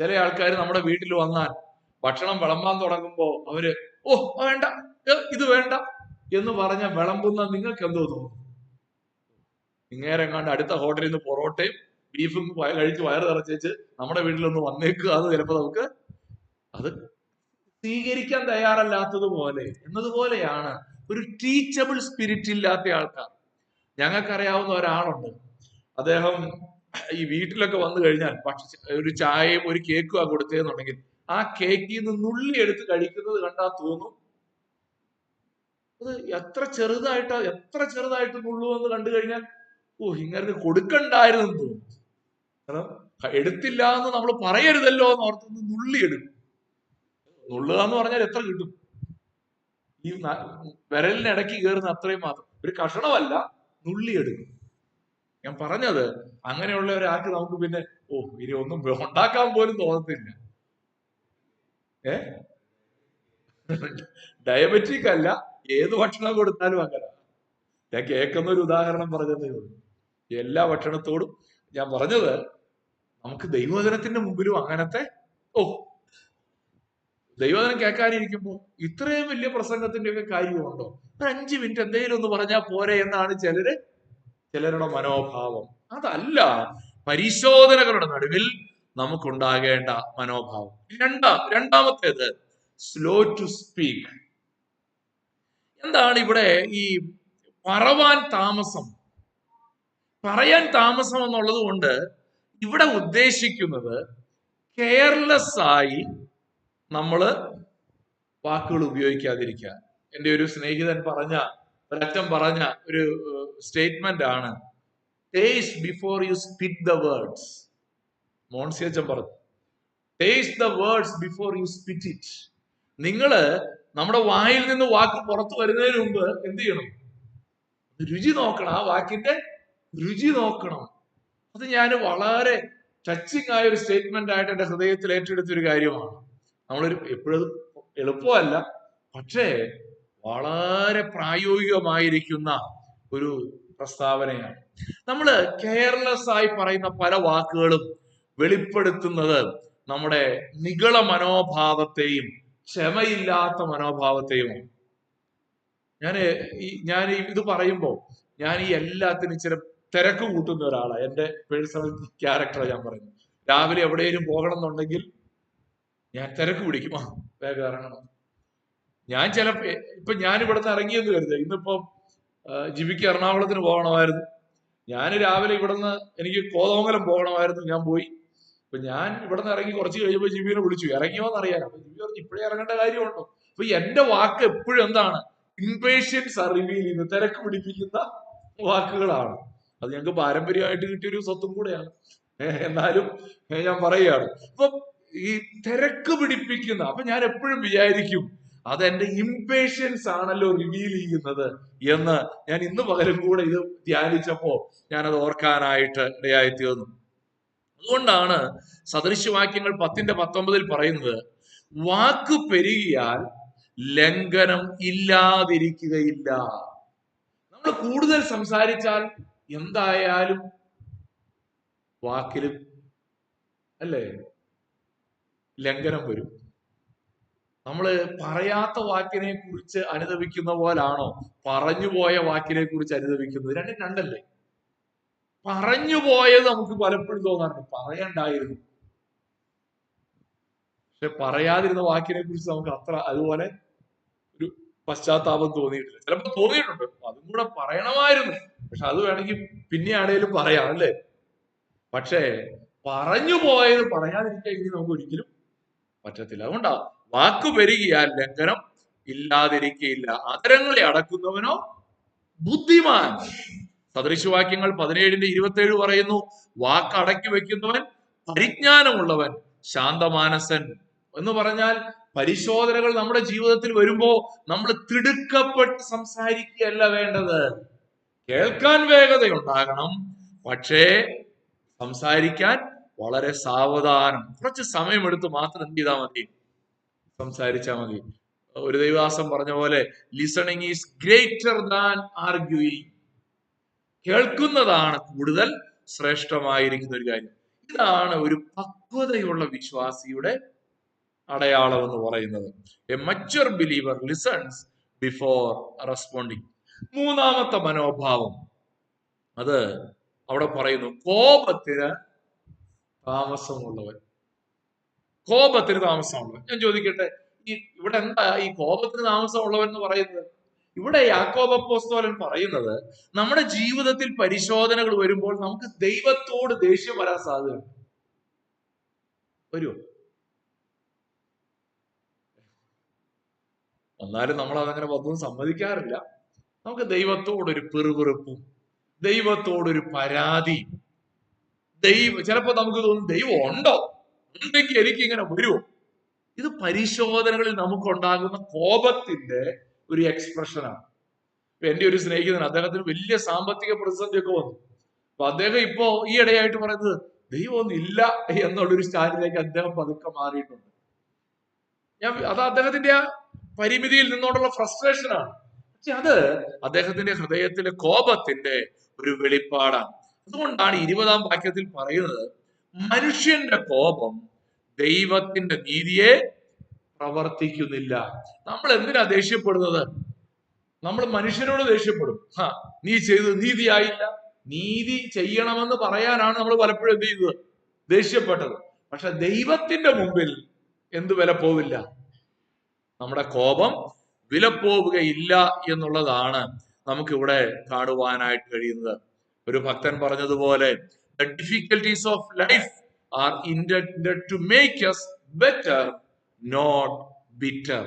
ചില ആൾക്കാർ നമ്മുടെ വീട്ടിൽ വന്നാൽ ഭക്ഷണം വിളമ്പാൻ തുടങ്ങുമ്പോ അവര് വേണ്ട, ഇത് വേണ്ട എന്ന് പറഞ്ഞ വിളമ്പുന്ന നിങ്ങൾക്ക് എന്തോ തോന്നും? ഇങ്ങേരെങ്ങാണ്ട് അടുത്ത ഹോട്ടലിൽ നിന്ന് പൊറോട്ടയും ബീഫും കഴിച്ച് വയറ് നിറച്ചേച്ച് നമ്മുടെ വീട്ടിലൊന്ന് വന്നേക്കുക. അത് ചിലപ്പോ നമുക്ക് അത് സ്വീകരിക്കാൻ തയ്യാറല്ലാത്തതുപോലെ എന്നതുപോലെയാണ് ഒരു ടീച്ചബിൾ സ്പിരിറ്റ് ഇല്ലാത്ത ആൾക്കാർ. ഞങ്ങൾക്കറിയാവുന്ന ഒരാളുണ്ട്. അദ്ദേഹം ഈ വീട്ടിലൊക്കെ വന്നു കഴിഞ്ഞാൽ ഒരു ചായയും ഒരു കേക്കും ആ കൊടുത്തതെന്നുണ്ടെങ്കിൽ ആ കേക്കിൽ നിന്ന് നുള്ളി എടുത്ത് കഴിക്കുന്നത് കണ്ടാൽ തോന്നും അത് എത്ര ചെറുതായിട്ട് നുള്ളുവെന്ന് കണ്ടു കഴിഞ്ഞാൽ ഇങ്ങനെ കൊടുക്കണ്ടായിരുന്നു തോന്നും. കാരണം എടുത്തില്ല എന്ന് നമ്മൾ പറയരുതല്ലോ എന്ന് ഓർത്തുനിന്ന് നുള്ളി എടുക്കും. നുള്ളുക എന്ന് പറഞ്ഞാൽ എത്ര കിട്ടും? ഈ വിരലിനിടയ്ക്ക് കയറുന്ന അത്രയും മാത്രം, ഒരു കഷണമല്ല, നുള്ളി എടുക്കും. ഞാൻ പറഞ്ഞത് അങ്ങനെയുള്ള ഒരാൾക്ക് നമുക്ക് പിന്നെ ഇനി ഒന്നും ഉണ്ടാക്കാൻ പോലും തോന്നത്തില്ല. ഡയബറ്റിക് അല്ല, ഏത് ഭക്ഷണം കൊടുത്താലും അങ്ങനെ. ഞാൻ കേൾക്കുന്ന ഒരു ഉദാഹരണം പറഞ്ഞതേ ഉള്ളൂ. എല്ലാ ഭക്ഷണത്തോടും ഞാൻ പറഞ്ഞത്, നമുക്ക് ദൈവവചനത്തിന്റെ മുമ്പിലും അങ്ങനത്തെ ദൈവവചനം കേൾക്കാനിരിക്കുമ്പോൾ ഇത്രയും വലിയ പ്രസംഗത്തിന്റെ ഒക്കെ കാര്യമുണ്ടോ? ഒരു 5 മിനിറ്റ് എന്തെങ്കിലും ഒന്ന് പറഞ്ഞാൽ പോരെ എന്നാണ് ചിലരുടെ മനോഭാവം. അതല്ല പരിശോധനകളുടെ നടുവിൽ നമുക്കുണ്ടാകേണ്ട മനോഭാവം. രണ്ടാമത്തേത് സ്ലോ ടു സ്പീക്ക്. എന്താണ് ഇവിടെ ഈ പറയാൻ താമസം എന്നുള്ളത് കൊണ്ട് ഇവിടെ ഉദ്ദേശിക്കുന്നത് കെയർലെസ് ആയി നമ്മള് വാക്കുകൾ ഉപയോഗിക്കാതിരിക്കുക. എൻ്റെ ഒരു സ്നേഹിതൻ ഒരച്ഛൻ പറഞ്ഞ ഒരു സ്റ്റേറ്റ്മെന്റ് ആണ്, taste before you spit the words. Moncy അച്ഛൻ പറഞ്ഞു, taste the words before you spit it. നിങ്ങള് നമ്മുടെ വായിൽ നിന്ന് വാക്ക് പുറത്തു വരുന്നതിന് മുമ്പ് എന്ത് ചെയ്യണം? രുചി നോക്കണം, ആ വാക്കിന്റെ രുചി നോക്കണം. അത് ഞാൻ വളരെ ടച്ചിങ് ആയ ഒരു സ്റ്റേറ്റ്മെന്റ് ആയിട്ട് എൻ്റെ ഹൃദയത്തിൽ ഏറ്റെടുത്തൊരു കാര്യമാണ്. നമ്മളൊരു എപ്പോഴും എളുപ്പമല്ല, പക്ഷേ വളരെ പ്രായോഗികമായിരിക്കുന്ന ഒരു പ്രസ്താവനയാണ്. നമ്മള് കെയർലെസ് ആയി പറയുന്ന പല വാക്കുകളും വെളിപ്പെടുത്തുന്നത് നമ്മുടെ നിഗള മനോഭാവത്തെയും ക്ഷമയില്ലാത്ത മനോഭാവത്തെയുമാണ്. ഞാൻ ഇത് പറയുമ്പോൾ ഞാൻ ഈ എല്ലാത്തിനും ഇച്ചിരി തിരക്ക് കൂട്ടുന്ന ഒരാളാണ്. എൻ്റെ പേഴ്സണൽ ക്യാരക്ടറാണ് ഞാൻ പറയുന്നത്. രാവിലെ എവിടെയെങ്കിലും പോകണം എന്നുണ്ടെങ്കിൽ ഞാൻ തിരക്ക് പിടിക്കും, വേഗം ഇറങ്ങണം. ഞാൻ ഇപ്പൊ ഞാൻ ഇവിടുന്ന് ഇറങ്ങിയെന്ന് കരുതുക, ഇന്നിപ്പം ജിബിക്ക് എറണാകുളത്തിന് പോകണമായിരുന്നു. ഞാൻ രാവിലെ ഇവിടുന്ന് എനിക്ക് കോതമംഗലം പോകണമായിരുന്നു, ഞാൻ പോയി. അപ്പൊ ഞാൻ ഇവിടുന്ന് ഇറങ്ങി കുറച്ച് കഴിയുമ്പോൾ ജിബിനെ വിളിച്ചു, ഇറങ്ങിയോന്ന് അറിയാൻ. അപ്പൊ ജിബി പറഞ്ഞു, ഇപ്പോഴേ ഇറങ്ങേണ്ട കാര്യമുണ്ടോ? അപ്പൊ എന്റെ വാക്ക് എപ്പോഴും എന്താണ്? ഇംപേഷ്യൻസ് റിവീൽ ചെയ്യുന്ന, തിരക്ക് പിടിപ്പിക്കുന്ന വാക്കുകളാണ്. അത് ഞങ്ങൾക്ക് പാരമ്പര്യമായിട്ട് കിട്ടിയൊരു സ്വത്തും കൂടെയാണ്. എന്നാലും ഞാൻ പറയുകയാണ്, അപ്പൊ ഈ തിരക്ക് പിടിപ്പിക്കുന്ന, അപ്പൊ ഞാൻ എപ്പോഴും വിചാരിക്കും അതെന്റെ ഇംപേഷ്യൻസ് ആണല്ലോ റിവീൽ ചെയ്യുന്നത് എന്ന്. ഞാൻ ഇന്ന് പകലും കൂടെ ഇത് ധ്യാനിച്ചപ്പോ ഞാനത് ഓർക്കാനായിട്ട് ഇടയായി തീർന്നു. അതുകൊണ്ടാണ് സദൃശവാക്യങ്ങൾ 10:19 പറയുന്നത്, വാക്ക് പെരുകിയാൽ ലംഘനം ഇല്ലാതിരിക്കുകയില്ല. നമ്മൾ കൂടുതൽ സംസാരിച്ചാൽ എന്തായാലും വാക്കിലും അല്ലേ ലംഘനം വരും. നമ്മള് പറയാത്ത വാക്കിനെ കുറിച്ച് അനുദപിക്കുന്ന പോലാണോ പറഞ്ഞുപോയ വാക്കിനെ കുറിച്ച് അനുദപിക്കുന്നത്? രണ്ടല്ലേ. പറഞ്ഞുപോയത് നമുക്ക് പലപ്പോഴും തോന്നാറുണ്ട്, പറയണ്ടായിരുന്നു. പക്ഷെ പറയാതിരുന്ന വാക്കിനെ കുറിച്ച് നമുക്ക് അതുപോലെ ഒരു പശ്ചാത്താപം തോന്നിയിട്ടില്ല. ചിലപ്പോൾ തോന്നിയിട്ടുണ്ട്, അതും കൂടെ പറയണമായിരുന്നു, പക്ഷെ അത് വേണമെങ്കിൽ പിന്നെ ആണേലും പറയാം അല്ലേ. പക്ഷേ പറഞ്ഞു പോയത് പറയാതിരിക്കാൻ ഇനി നമുക്ക് ഒരിക്കലും പറ്റത്തില്ല. അതുകൊണ്ടാ വാക്കു പെരുകിയാൽ ലംഘനം ഇല്ലാതിരിക്കയില്ല. അതരങ്ങളെ അടക്കുന്നവനോ ബുദ്ധിമാൻ. സദൃശവാക്യങ്ങൾ 17:27 പറയുന്നു, വാക്ക് അടക്കി വെക്കുന്നവൻ പരിജ്ഞാനമുള്ളവൻ ശാന്തമാനസൻ. എന്ന് പറഞ്ഞാൽ പരിശോധനകൾ നമ്മുടെ ജീവിതത്തിൽ വരുമ്പോ നമ്മൾ തിടുക്കപ്പെട്ട് സംസാരിക്കുകയല്ല വേണ്ടത്. കേൾക്കാൻ വേഗതയുണ്ടാകണം, പക്ഷേ സംസാരിക്കാൻ വളരെ സാവധാനം, കുറച്ച് സമയമെടുത്ത് മാത്രം എന്ത് ചെയ്താൽ മതി? സംസാരിച്ചാൽ മതി. ഒരു ദൈവദാസൻ പറഞ്ഞ പോലെ, listening is greater than arguing. കേൾക്കുന്നതാണ് കൂടുതൽ ശ്രേഷ്ഠമായിരിക്കുന്ന ഒരു കാര്യം. ഇതാണ് ഒരു പക്വതയുള്ള വിശ്വാസിയുടെ അടയാളം എന്ന് പറയുന്നത്. A mature believer listens before responding. മൂന്നാമത്തെ മനോഭാവം, അത് അവിടെ പറയുന്നു, കോപത്തിന് താമസമുള്ളവൻ. ഞാൻ ചോദിക്കട്ടെ, ഇവിടെ എന്താ ഈ കോപത്തിന് താമസമുള്ളവൻ എന്ന് പറയുന്നത്? ഇവിടെ യാക്കോബ് അപ്പോസ്തലൻ പറയുന്നത്, നമ്മുടെ ജീവിതത്തിൽ പരിശോധനകൾ വരുമ്പോൾ നമുക്ക് ദൈവത്തോട് ദേഷ്യം വരാൻ സാധ്യതയുണ്ട്. വരുമോ? എന്നാലും നമ്മൾ അതങ്ങനെ ഒന്നും സമ്മതിക്കാറില്ല. നമുക്ക് ദൈവത്തോടൊരു പിറുപിറുപ്പും ദൈവത്തോടൊരു പരാതി, ചിലപ്പോ നമുക്ക് തോന്നും, ദൈവം ഉണ്ടോ? ഉണ്ടെങ്കിൽ എനിക്ക് ഇങ്ങനെ വരുമോ? ഇത് പരിശോധനകളിൽ നമുക്കുണ്ടാകുന്ന കോപത്തിന്റെ ഒരു എക്സ്പ്രഷനാണ്. എന്റെ ഒരു സ്നേഹിതൻ, അദ്ദേഹത്തിന് വലിയ സാമ്പത്തിക പ്രതിസന്ധിയൊക്കെ വന്നു. അപ്പൊ അദ്ദേഹം ഇപ്പോ ഈ ഇടയായിട്ട് പറയുന്നത്, ദൈവമൊന്നും ഇല്ല എന്നുള്ളൊരു സ്റ്റാൻഡിലേക്ക് അദ്ദേഹം പതുക്കെ മാറിയിട്ടുണ്ട്. അത് അദ്ദേഹത്തിന്റെ ആ പരിമിതിയിൽ നിന്നോടുള്ള ഫ്രസ്ട്രേഷനാണ്. പക്ഷെ അത് അദ്ദേഹത്തിന്റെ ഹൃദയത്തിലെ കോപത്തിന്റെ ഒരു വെളിപ്പാടാണ്. അതുകൊണ്ടാണ് 20-ാം വാക്യത്തിൽ പറയുന്നത്, മനുഷ്യന്റെ കോപം ദൈവത്തിന്റെ നീതിയെ പ്രവർത്തിക്കുന്നില്ല. നമ്മൾ എന്തിനാ ദേഷ്യപ്പെടുന്നത്? നമ്മൾ മനുഷ്യനോട് ദേഷ്യപ്പെടും. നീ ചെയ്തത് നീതിയായില്ല. നീതി ചെയ്യണമെന്ന് പറയാനാണ് നമ്മൾ പലപ്പോഴും എന്ത് ചെയ്തത്? ദേഷ്യപ്പെട്ടത്. പക്ഷെ ദൈവത്തിന്റെ മുമ്പിൽ എന്ത് വില പോവില്ല? നമ്മുടെ കോപം വില പോവുകയില്ല എന്നുള്ളതാണ് നമുക്കിവിടെ കാണുവാനായിട്ട് കഴിയുന്നത്. ഒരു ഭക്തൻ പറഞ്ഞതുപോലെ, the difficulties of life are intended to make us better, not bitter.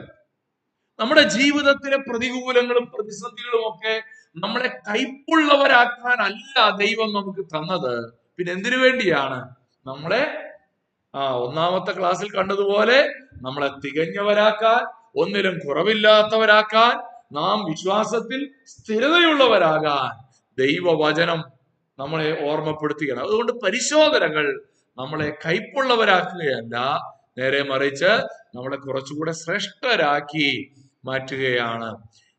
നമ്മുടെ ജീവിതത്തിലെ പ്രതികൂലങ്ങളും പ്രതിസന്ധികളും ഒക്കെ നമ്മളെ കൈപ്പുള്ളവരാക്കാനല്ല ദൈവം നമുക്ക് തന്നത്. പിന്നെ എന്തിനു വേണ്ടിയാണ്? നമ്മളെ ഒന്നാമത്തെ ക്ലാസ്സിൽ കണ്ടതുപോലെ നമ്മളെ തികഞ്ഞവരാക്കാൻ, ഒന്നിലും കുറവില്ലാത്തവരാക്കാൻ, നാം വിശ്വാസത്തിൽ സ്ഥിരതയുള്ളവരാകാൻ ദൈവവചനം നമ്മളെ ഓർമ്മപ്പെടുത്തുകയാണ്. അതുകൊണ്ട് പരിശോധനകൾ നമ്മളെ കൈപ്പുള്ളവരാക്കുകയല്ല, നേരെ മറിച്ച് നമ്മളെ കുറച്ചുകൂടെ ശ്രേഷ്ഠരാക്കി മാറ്റുകയാണ്.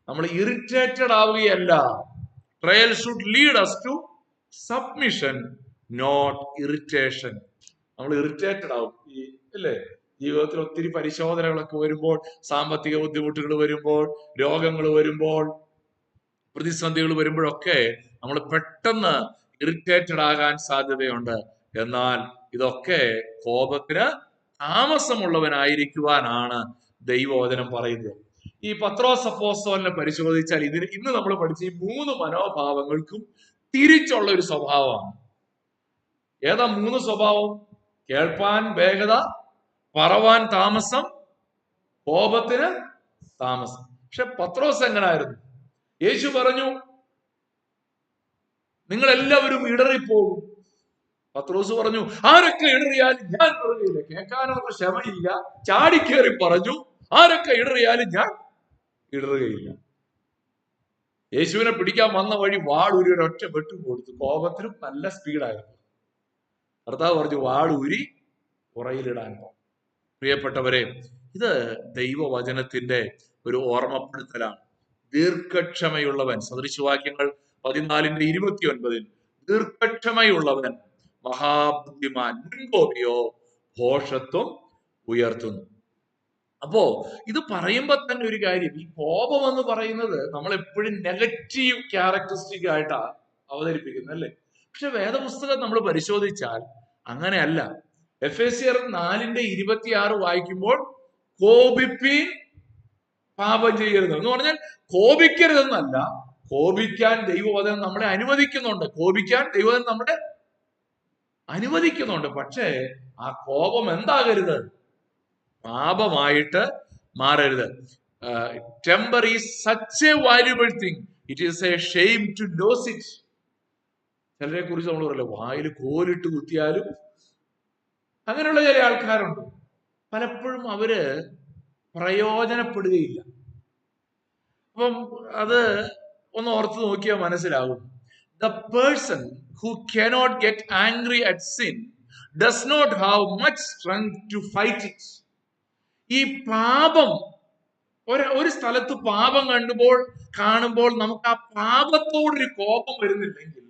നമ്മൾ ഇറിറ്റേറ്റഡ് ആവുകയല്ല. Trial should lead us to submission, not irritation. നമ്മൾ ഇറിറ്റേറ്റഡ് ആവും. അല്ലേ? ജീവിതത്തിൽ ഒത്തിരി പരിശോധനകളൊക്കെ വരുമ്പോൾ, സാമ്പത്തിക ബുദ്ധിമുട്ടുകൾ വരുമ്പോൾ, രോഗങ്ങൾ വരുമ്പോൾ, പ്രതിസന്ധികൾ വരുമ്പോഴൊക്കെ നമ്മൾ പെട്ടെന്ന് ഇറിറ്റേറ്റഡ് ആകാൻ സാധ്യതയുണ്ട്. എന്നാൽ ഇതൊക്കെ കോപത്തിന് താമസമുള്ളവനായിരിക്കുവാനാണ് ദൈവവചനം പറയുന്നത്. ഈ പത്രോസ് അപ്പോസ്തലനെ പരിശോധിച്ചാൽ ഇന്ന് നമ്മൾ പഠിച്ച ഈ 3 മനോഭാവങ്ങൾക്കും തിരിച്ചുള്ള ഒരു സ്വഭാവമാണ്. ഏതാ 3 സ്വഭാവം? കേൾപ്പാൻ വേഗത, പറവാൻ താമസം, കോപത്തിന് താമസം. പക്ഷെ പത്രോസ് എങ്ങനായിരുന്നു? യേശു പറഞ്ഞു, നിങ്ങൾ എല്ലാവരും ഇടറിപ്പോകും. പത്രോസ് പറഞ്ഞു, ആരൊക്കെ ഇടറിയാലും ഞാൻ ഇടറുകയില്ല. കേൾക്കാനുള്ള ക്ഷമയില്ല, ചാടിക്കേറി പറഞ്ഞു, ആരൊക്കെ ഇടറിയാലും ഞാൻ ഇടറുകയില്ല. യേശുവിനെ പിടിക്കാൻ വന്ന വഴി വാളൂരി ഒരൊറ്റ വെട്ടു കൊടുത്തു. കോപത്തിനും നല്ല സ്പീഡായിരുന്നു. കർത്താവ് പറഞ്ഞു, വാളൂരി പുറയിലിടാൻ. പ്രിയപ്പെട്ടവരെ, ഇത് ദൈവവചനത്തിന്റെ ഒരു ഓർമ്മപ്പെടുത്തലാണ്. ദീർഘക്ഷമയുള്ളവൻ, സദൃശവാക്യങ്ങൾ 14:29, ദീർഘക്ഷമയുള്ളവൻ മഹാബുദ്ധിമാൻ, മുൻകോപിയോ ഭോഷത്വം ഉയർത്തുന്നു. അപ്പോ ഇത് പറയുമ്പോ തന്നെ ഒരു കാര്യം, ഈ കോപം എന്ന് പറയുന്നത് നമ്മൾ എപ്പോഴും നെഗറ്റീവ് ക്യാരക്ടറിസ്റ്റിക് ആയിട്ടാണ് അവതരിപ്പിക്കുന്നത്, അല്ലേ? പക്ഷെ വേദപുസ്തകം നമ്മൾ പരിശോധിച്ചാൽ അങ്ങനെയല്ല. എഫേസ്യർ 4:26 വായിക്കുമ്പോൾ, കോപിപ്പീൻ പാപം ചെയ്യരുത് എന്ന് പറഞ്ഞാൽ കോപിക്കരുതെന്നല്ല, കോപിക്കാൻ ദൈവവചനം നമ്മളെ അനുവദിക്കുന്നുണ്ട്. കോപിക്കാൻ ദൈവവചനം നമ്മളെ അനുവദിക്കുന്നുണ്ട്. പക്ഷേ ആ കോപം എന്താകരുത്? പാപമായിട്ട് മാറരുത്. Temper is such a valuable thing, it is a shame to lose it. ചിലരെ കുറിച്ച് നമ്മൾ പറയല്ലോ, വായിൽ കോലിട്ട് കുത്തിയാലും. അങ്ങനെയുള്ള ചില ആൾക്കാരുണ്ട്. പലപ്പോഴും അവര് പ്രയോജനപ്പെടുകയില്ല. അപ്പം അത് ഒന്ന് ഓർത്ത് നോക്കിയാൽ മനസ്സിലാകും. The person who cannot get angry at sin does not have much strength to fight it. ഈ പാപം, ഒരു സ്ഥലത്ത് പാപം കാണുമ്പോൾ നമുക്ക് ആ പാപത്തോടൊരു കോപം വരുന്നില്ലെങ്കിൽ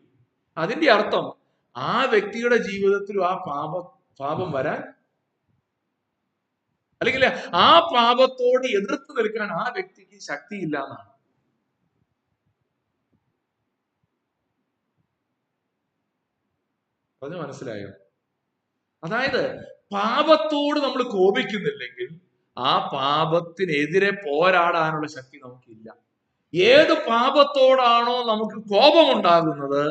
അതിന്റെ അർത്ഥം ആ വ്യക്തിയുടെ ജീവിതത്തിലും ആ പാപം വരാൻ, അല്ലെങ്കിൽ ആ പാപത്തോട് എതിർത്ത് നിൽക്കാൻ ആ വ്യക്തിക്ക് ശക്തിയില്ല എന്നാണ്. അത് മനസ്സിലായോ? അതായത് പാപത്തോട് നമ്മൾ കോപിക്കുന്നില്ലെങ്കിൽ ആ പാപത്തിനെതിരെ പോരാടാനുള്ള ശക്തി നമുക്കില്ല. ഏത് പാപത്തോടാണോ നമുക്ക് കോപമുണ്ടാകുന്നത്,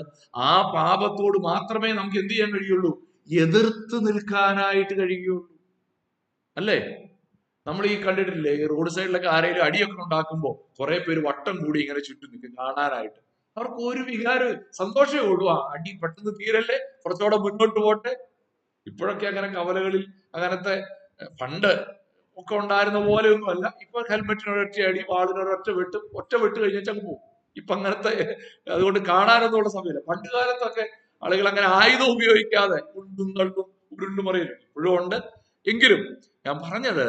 ആ പാപത്തോട് മാത്രമേ നമുക്ക് എന്ത് ചെയ്യാൻ കഴിയുള്ളൂ? എതിർത്ത് നിൽക്കാനായിട്ട് കഴിയുള്ളൂ, അല്ലേ? നമ്മൾ ഈ കണ്ടിട്ടില്ലേ, ഈ റോഡ് സൈഡിലൊക്കെ ആരെങ്കിലും അടിയൊക്കെ ഉണ്ടാക്കുമ്പോൾ കുറെ പേര് വട്ടം കൂടി ഇങ്ങനെ ചുറ്റും നിൽക്കും കാണാനായിട്ട്. അവർക്ക് ഒരു വികാരം, സന്തോഷമേ ഉള്ളൂ. അടി പെട്ടെന്ന് തീരല്ലേ, കുറച്ചുകൂടെ മുന്നോട്ട് പോട്ടെ. ഇപ്പോഴൊക്കെ അങ്ങനെ കവലകളിൽ അങ്ങനത്തെ പണ്ട് ഒക്കെ ഉണ്ടായിരുന്ന പോലെ ഒന്നും അല്ല. ഇപ്പൊ ഹെൽമെറ്റിനൊരൊറ്റ അടി, വാളിനൊരൊറ്റ ഒറ്റ വെട്ട് കഴിഞ്ഞാൽ അങ്ങ് പോകും. ഇപ്പൊ അങ്ങനത്തെ, അതുകൊണ്ട് കാണാനൊന്നും ഉള്ള സമയമില്ല. പണ്ട് കാലത്തൊക്കെ ആളുകൾ അങ്ങനെ ആയുധം ഉപയോഗിക്കാതെ ഉണ്ടും തള്ളും ഉരുണ്ടുമറിയില്ല, ഇപ്പോഴും ഉണ്ട്. എങ്കിലും ഞാൻ പറഞ്ഞത്,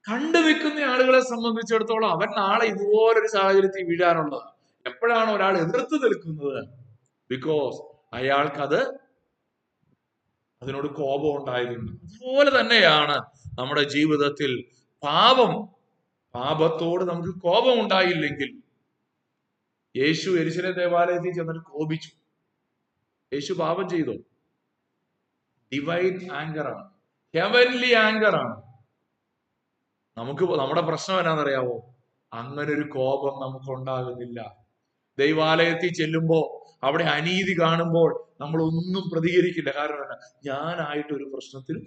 കണ്ടു നിൽക്കുന്ന ആളുകളെ സംബന്ധിച്ചിടത്തോളം അവൻ നാളെ ഇതുപോലൊരു സാഹചര്യത്തിൽ വീഴാനുള്ളത്. എപ്പോഴാണ് ഒരാൾ എതിർത്ത് നിൽക്കുന്നത്? ബിക്കോസ് അയാൾക്കത് അതിനോട് കോപം ഉണ്ടായതുണ്ട്. അതുപോലെ തന്നെയാണ് നമ്മുടെ ജീവിതത്തിൽ പാപത്തോട് നമുക്ക് കോപം ഉണ്ടായില്ലെങ്കിൽ, യേശു യെരൂശലേം ദേവാലയത്തിൽ ചെന്നിട്ട് കോപിച്ചു. യേശു പാപം ചെയ്തോ? ഡിവൈൻ ആങ്കർ ആണ്, ഹെവൻലി ആങ്കർ ആണ്. നമ്മുടെ പ്രശ്നം എന്നാണെന്നറിയാവോ? അങ്ങനെ ഒരു കോപം നമുക്ക് ഉണ്ടാകുന്നില്ല. ദൈവാലയത്തിൽ ചെല്ലുമ്പോ അവിടെ അനീതി കാണുമ്പോൾ നമ്മൾ ഒന്നും പ്രതികരിക്കില്ല. കാരണം എന്നാ? ഞാനായിട്ടൊരു പ്രശ്നത്തിനും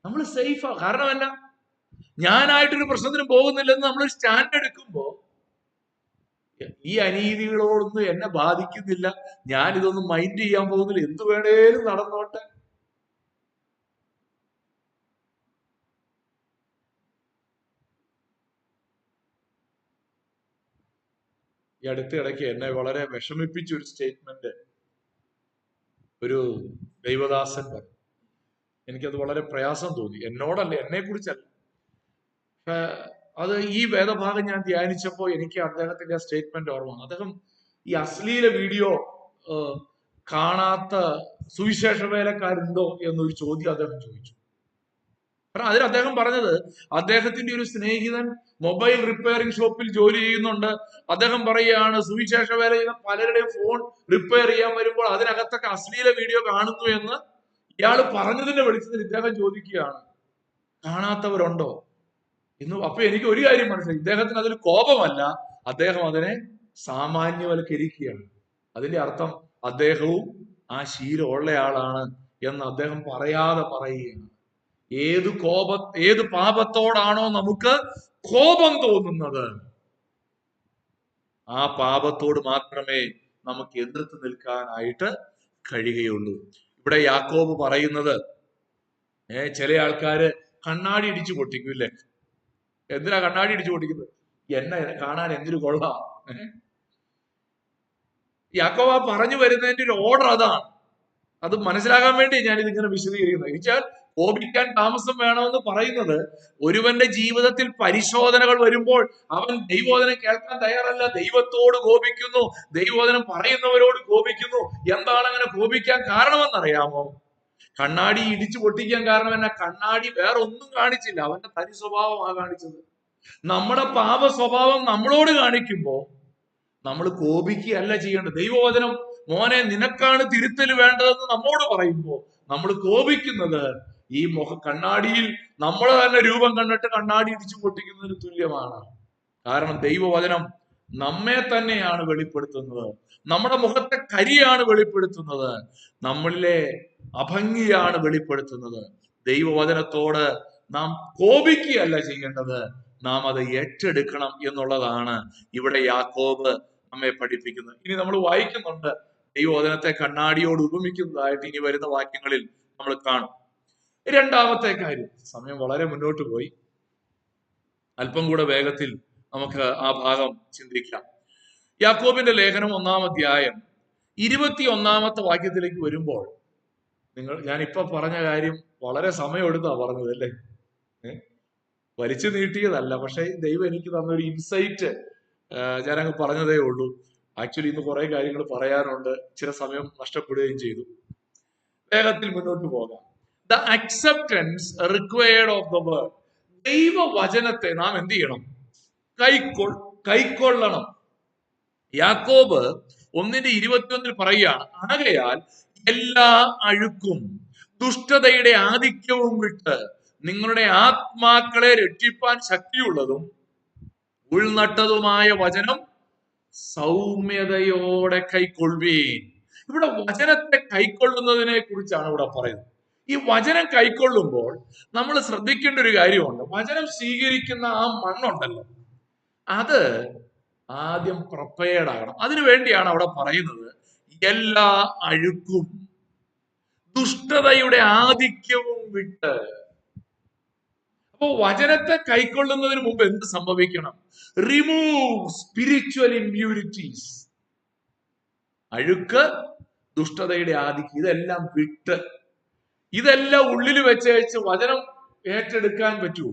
നമ്മൾ സേഫാ. കാരണം എന്നാ? ഞാനായിട്ടൊരു പ്രശ്നത്തിനും പോകുന്നില്ലെന്ന് നമ്മളൊരു സ്റ്റാൻഡ് എടുക്കുമ്പോ ഈ അനീതികളോടൊന്നും എന്നെ ബാധിക്കുന്നില്ല, ഞാൻ ഇതൊന്നും മൈൻഡ് ചെയ്യാൻ പോകുന്നില്ല, എന്ത് വേണേലും നടന്നോട്ടെ. ഈ അടുത്തിടയ്ക്ക് എന്നെ വളരെ വിഷമിപ്പിച്ച ഒരു സ്റ്റേറ്റ്മെന്റ് ഒരു ദൈവദാസൻ പറഞ്ഞു. എനിക്കത് വളരെ പ്രയാസം തോന്നി. എന്നോടല്ല, എന്നെ കുറിച്ചല്ല. അത് ഈ വേദഭാഗം ഞാൻ ധ്യാനിച്ചപ്പോൾ എനിക്ക് അദ്ദേഹത്തിന്റെ സ്റ്റേറ്റ്മെന്റ് ഓർമ്മ വന്നു. അദ്ദേഹം ഈ അശ്ലീല വീഡിയോ കാണാത്ത സുവിശേഷ വേലക്കാരുണ്ടോ എന്നൊരു ചോദ്യം അദ്ദേഹം ചോദിച്ചു. കാരണം അതിൽ അദ്ദേഹം പറഞ്ഞത്, അദ്ദേഹത്തിന്റെ ഒരു സ്നേഹിതൻ മൊബൈൽ റിപ്പയറിംഗ് ഷോപ്പിൽ ജോലി ചെയ്യുന്നുണ്ട്. അദ്ദേഹം പറയുകയാണ്, സുവിശേഷ വേല ചെയ്യുന്ന പലരുടെയും ഫോൺ റിപ്പയർ ചെയ്യാൻ വരുമ്പോൾ അതിനകത്തൊക്കെ അശ്ലീല വീഡിയോ കാണുന്നു എന്ന് ഇയാൾ പറഞ്ഞതിന്റെ വെളിച്ചത്തിൽ ഇദ്ദേഹം ചോദിക്കുകയാണ്, കാണാത്തവരുണ്ടോ എന്ന്. അപ്പൊ എനിക്ക് ഒരു കാര്യം മനസ്സിലായി, ഇദ്ദേഹത്തിന് അതിൽ കോപമല്ല, അദ്ദേഹം അതിനെ സാമാന്യവൽക്കരിക്കുകയാണ്. അതിന്റെ അർത്ഥം അദ്ദേഹവും ആ ശീലമുള്ള ആളാണ് എന്ന് അദ്ദേഹം പറയാതെ പറയുകയാണ്. ഏത് പാപത്തോടാണോ നമുക്ക് കോപം തോന്നുന്നത്, ആ പാപത്തോട് മാത്രമേ നമുക്ക് എതിർത്ത് നിൽക്കാനായിട്ട് കഴിയുകയുള്ളൂ. ഇവിടെ യാക്കോബ് പറയുന്നത്, ചില ആൾക്കാര് കണ്ണാടി ഇടിച്ചു പൊട്ടിക്കും, ഇല്ലേ? എന്തിനാ കണ്ണാടി ഇടിച്ചു പൊട്ടിക്കുന്നത്? എന്നെ കാണാൻ എന്തിനു കൊള്ളാം. യാക്കോബ് പറഞ്ഞു വരുന്നതിന്റെ ഒരു ഓർഡർ അതാണ്. അത് മനസ്സിലാകാൻ വേണ്ടി ഞാൻ ഇതിങ്ങനെ വിശദീകരിക്കുന്നത്. എന്നുവെച്ചാൽ കോപിക്കാൻ താമസം വേണമെന്ന് പറയുന്നത്, ഒരുവന്റെ ജീവിതത്തിൽ പരിശോധനകൾ വരുമ്പോൾ അവൻ ദൈവവചനം കേൾക്കാൻ തയ്യാറല്ല, ദൈവത്തോട് കോപിക്കുന്നു, ദൈവവചനം പറയുന്നവരോട് കോപിക്കുന്നു. എന്താണ് അങ്ങനെ കോപിക്കാൻ കാരണമെന്നറിയാമോ? കണ്ണാടി ഇടിച്ചു പൊട്ടിക്കാൻ കാരണം എന്നാ? കണ്ണാടി വേറെ ഒന്നും കാണിച്ചില്ല, അവന്റെ തനി സ്വഭാവമാണ് കാണിച്ചത്. നമ്മുടെ പാപ സ്വഭാവം നമ്മളോട് കാണിക്കുമ്പോ നമ്മൾ കോപിക്കുകയല്ല ചെയ്യേണ്ടത്. ദൈവവചനം മോനെ നിനക്കാണ് തിരുത്തൽ വേണ്ടതെന്ന് നമ്മോട് പറയുമ്പോൾ നമ്മൾ കോപിക്കുന്നത് ഈ കണ്ണാടിയിൽ നമ്മളെ തന്നെ രൂപം കണ്ടിട്ട് കണ്ണാടി ഇടിച്ചു പൊട്ടിക്കുന്നതിന് തുല്യമാണ്. കാരണം ദൈവവചനം നമ്മെ തന്നെയാണ് വെളിപ്പെടുത്തുന്നത്, നമ്മുടെ മുഖത്തെ കരിയാണ് വെളിപ്പെടുത്തുന്നത്, നമ്മളിലെ അഭംഗിയാണ് വെളിപ്പെടുത്തുന്നത്. ദൈവവചനത്തോട് നാം കോപിക്കുകയല്ല ചെയ്യേണ്ടത്, നാം അത് ഏറ്റെടുക്കണം എന്നുള്ളതാണ് ഇവിടെ യാക്കോബ് നമ്മെ പഠിപ്പിക്കുന്നത്. ഇനി നമ്മൾ വായിക്കുന്നുണ്ട്, ദൈവവചനത്തെ കണ്ണാടിയോട് ഉപമിക്കുന്നതായിട്ട് ഇനി വരുന്ന വാക്യങ്ങളിൽ നമ്മൾ കാണും. രണ്ടാമത്തെ കാര്യം, സമയം വളരെ മുന്നോട്ട് പോയി, അല്പം കൂടെ വേഗത്തിൽ നമുക്ക് ആ ഭാഗം ചിന്തിക്കാം. യാക്കോബിന്റെ ലേഖനം 1-ാം അധ്യായം 21-ാമത്തെ വാക്യത്തിലേക്ക് വരുമ്പോൾ, ഞാനിപ്പോ പറഞ്ഞ കാര്യം വളരെ സമയമെടുത്താ പറഞ്ഞത്, അല്ലേ? വലിച്ചു നീട്ടിയതല്ല, പക്ഷെ ദൈവം എനിക്ക് തന്നൊരു ഇൻസൈറ്റ് ഞാനങ്ങ് പറഞ്ഞതേ ഉള്ളൂ. ആക്ച്വലി ഇന്ന് കുറെ കാര്യങ്ങൾ പറയാനുണ്ട്, ചില സമയം നഷ്ടപ്പെടുകയും ചെയ്തു. വേഗത്തിൽ മുന്നോട്ട് പോകാം. The acceptance required of the word. ദൈവവചനത്തെ നാം എന്ത് ചെയ്യണം? കൈക്കൊള്ളണം. യാക്കോബ് 1:21 പറയുകയാണ്, ആകയാൽ എല്ലാ അഴുക്കും ദുഷ്ടതയുടെ ആധിക്യവും വിട്ട് നിങ്ങളുടെ ആത്മാക്കളെ രക്ഷിപ്പാൻ ശക്തിയുള്ളതും ഉൾനട്ടതുമായ വചനം സൗമ്യതയോടെ കൈക്കൊള്ളുവീൻ. ഇവിടെ വചനത്തെ കൈക്കൊള്ളുന്നതിനെ കുറിച്ചാണ് ഇവിടെ പറയുന്നത്. ഈ വചനം കൈക്കൊള്ളുമ്പോൾ നമ്മൾ ശ്രദ്ധിക്കേണ്ട ഒരു കാര്യമുണ്ട്. വചനം സ്വീകരിക്കുന്ന ആ മണ്ണുണ്ടല്ലോ, അത് ആദ്യം പ്രിപ്പയർഡ് ആകണം. അതിനു വേണ്ടിയാണ് അവിടെ പറയുന്നത്, എല്ലാ അഴുക്കും ദുഷ്ടതയുടെ ആധിക്യവും വിട്ട്. അപ്പോ വചനത്തെ കൈക്കൊള്ളുന്നതിന് മുമ്പ് എന്ത് സംഭവിക്കണം? Remove spiritual impurities. അഴുക്ക്, ദുഷ്ടതയുടെ ആധിക്യം, ഇതെല്ലാം ഇതെല്ലാം ഉള്ളിൽ വെച്ച് വചനം ഏറ്റെടുക്കാൻ പറ്റുമോ?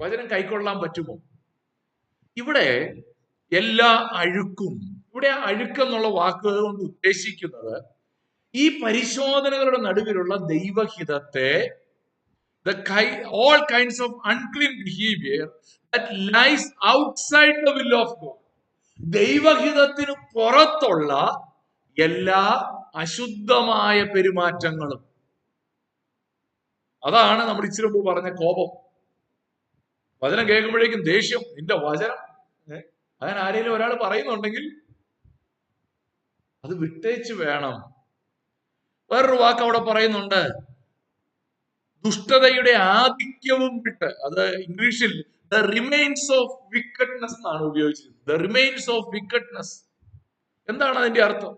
വചനം കൈക്കൊള്ളാൻ പറ്റുമോ? ഇവിടെ എല്ലാ അഴുക്കും, ഇവിടെ അഴുക്കെന്നുള്ള വാക്കുകൾ കൊണ്ട് ഉദ്ദേശിക്കുന്നത് ഈ പരിശോധനകളുടെ നടുവിലുള്ള ദൈവഹിതത്തെ, all kinds of unclean behavior that lies outside the will of God. ദൈവഹിതത്തിന് പുറത്തുള്ള എല്ലാ അശുദ്ധമായ പെരുമാറ്റങ്ങളും. അതാണ് നമ്മൾ ഇച്ചിരി മുമ്പ് പറഞ്ഞ കോപം. വചനം കേൾക്കുമ്പോഴേക്കും ദേഷ്യം, നിന്റെ വചനം. അങ്ങനെ ആരെങ്കിലും ഒരാൾ പറയുന്നുണ്ടെങ്കിൽ അത് വിട്ടേച്ച് വേണം. വേറൊരു വാക്ക് അവിടെ പറയുന്നുണ്ട്, ദുഷ്ടതയുടെ ആധിക്യവും വിട്ട്. അത് ഇംഗ്ലീഷിൽ ദ റിമൈൻസ് ഓഫ് വിക്കറ്റ്നെസ് എന്നാണ് ഉപയോഗിച്ചത്. ദ റിമൈൻസ് ഓഫ് വിക്കറ്റ്നെസ് എന്താണ് അതിന്റെ അർത്ഥം?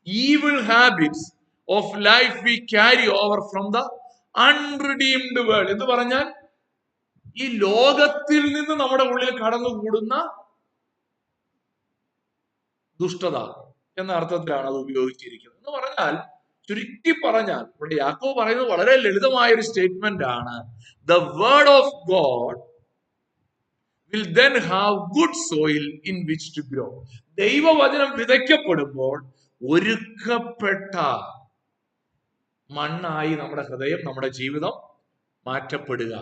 Evil habits of life we carry over from the unredeemed world എന്ന് പറഞ്ഞാൽ ഈ ലോകത്തിൽ നിന്ന് നമ്മുടെ ഉള്ളിൽ കടന്നുകൂടുന്ന ദുഷ്ടത എന്ന അർത്ഥത്തിലാണ് അത് ഉപയോഗിച്ചിരിക്കുന്നത്. എന്ന് പറഞ്ഞാൽ, ചുരുക്കി പറഞ്ഞാൽ, ഇവിടെ യാക്കോബ് പറയുന്നത് വളരെ ലളിതമായ ഒരു സ്റ്റേറ്റ്മെന്റ് ആണ്. The word of God will then have good soil in which to grow. ദൈവവചനം വിതയ്ക്കപ്പെടുമ്പോൾ ഒരുക്കപ്പെട്ട മണ്ണായി നമ്മുടെ ഹൃദയം, നമ്മുടെ ജീവിതം മാറ്റപ്പെടുക.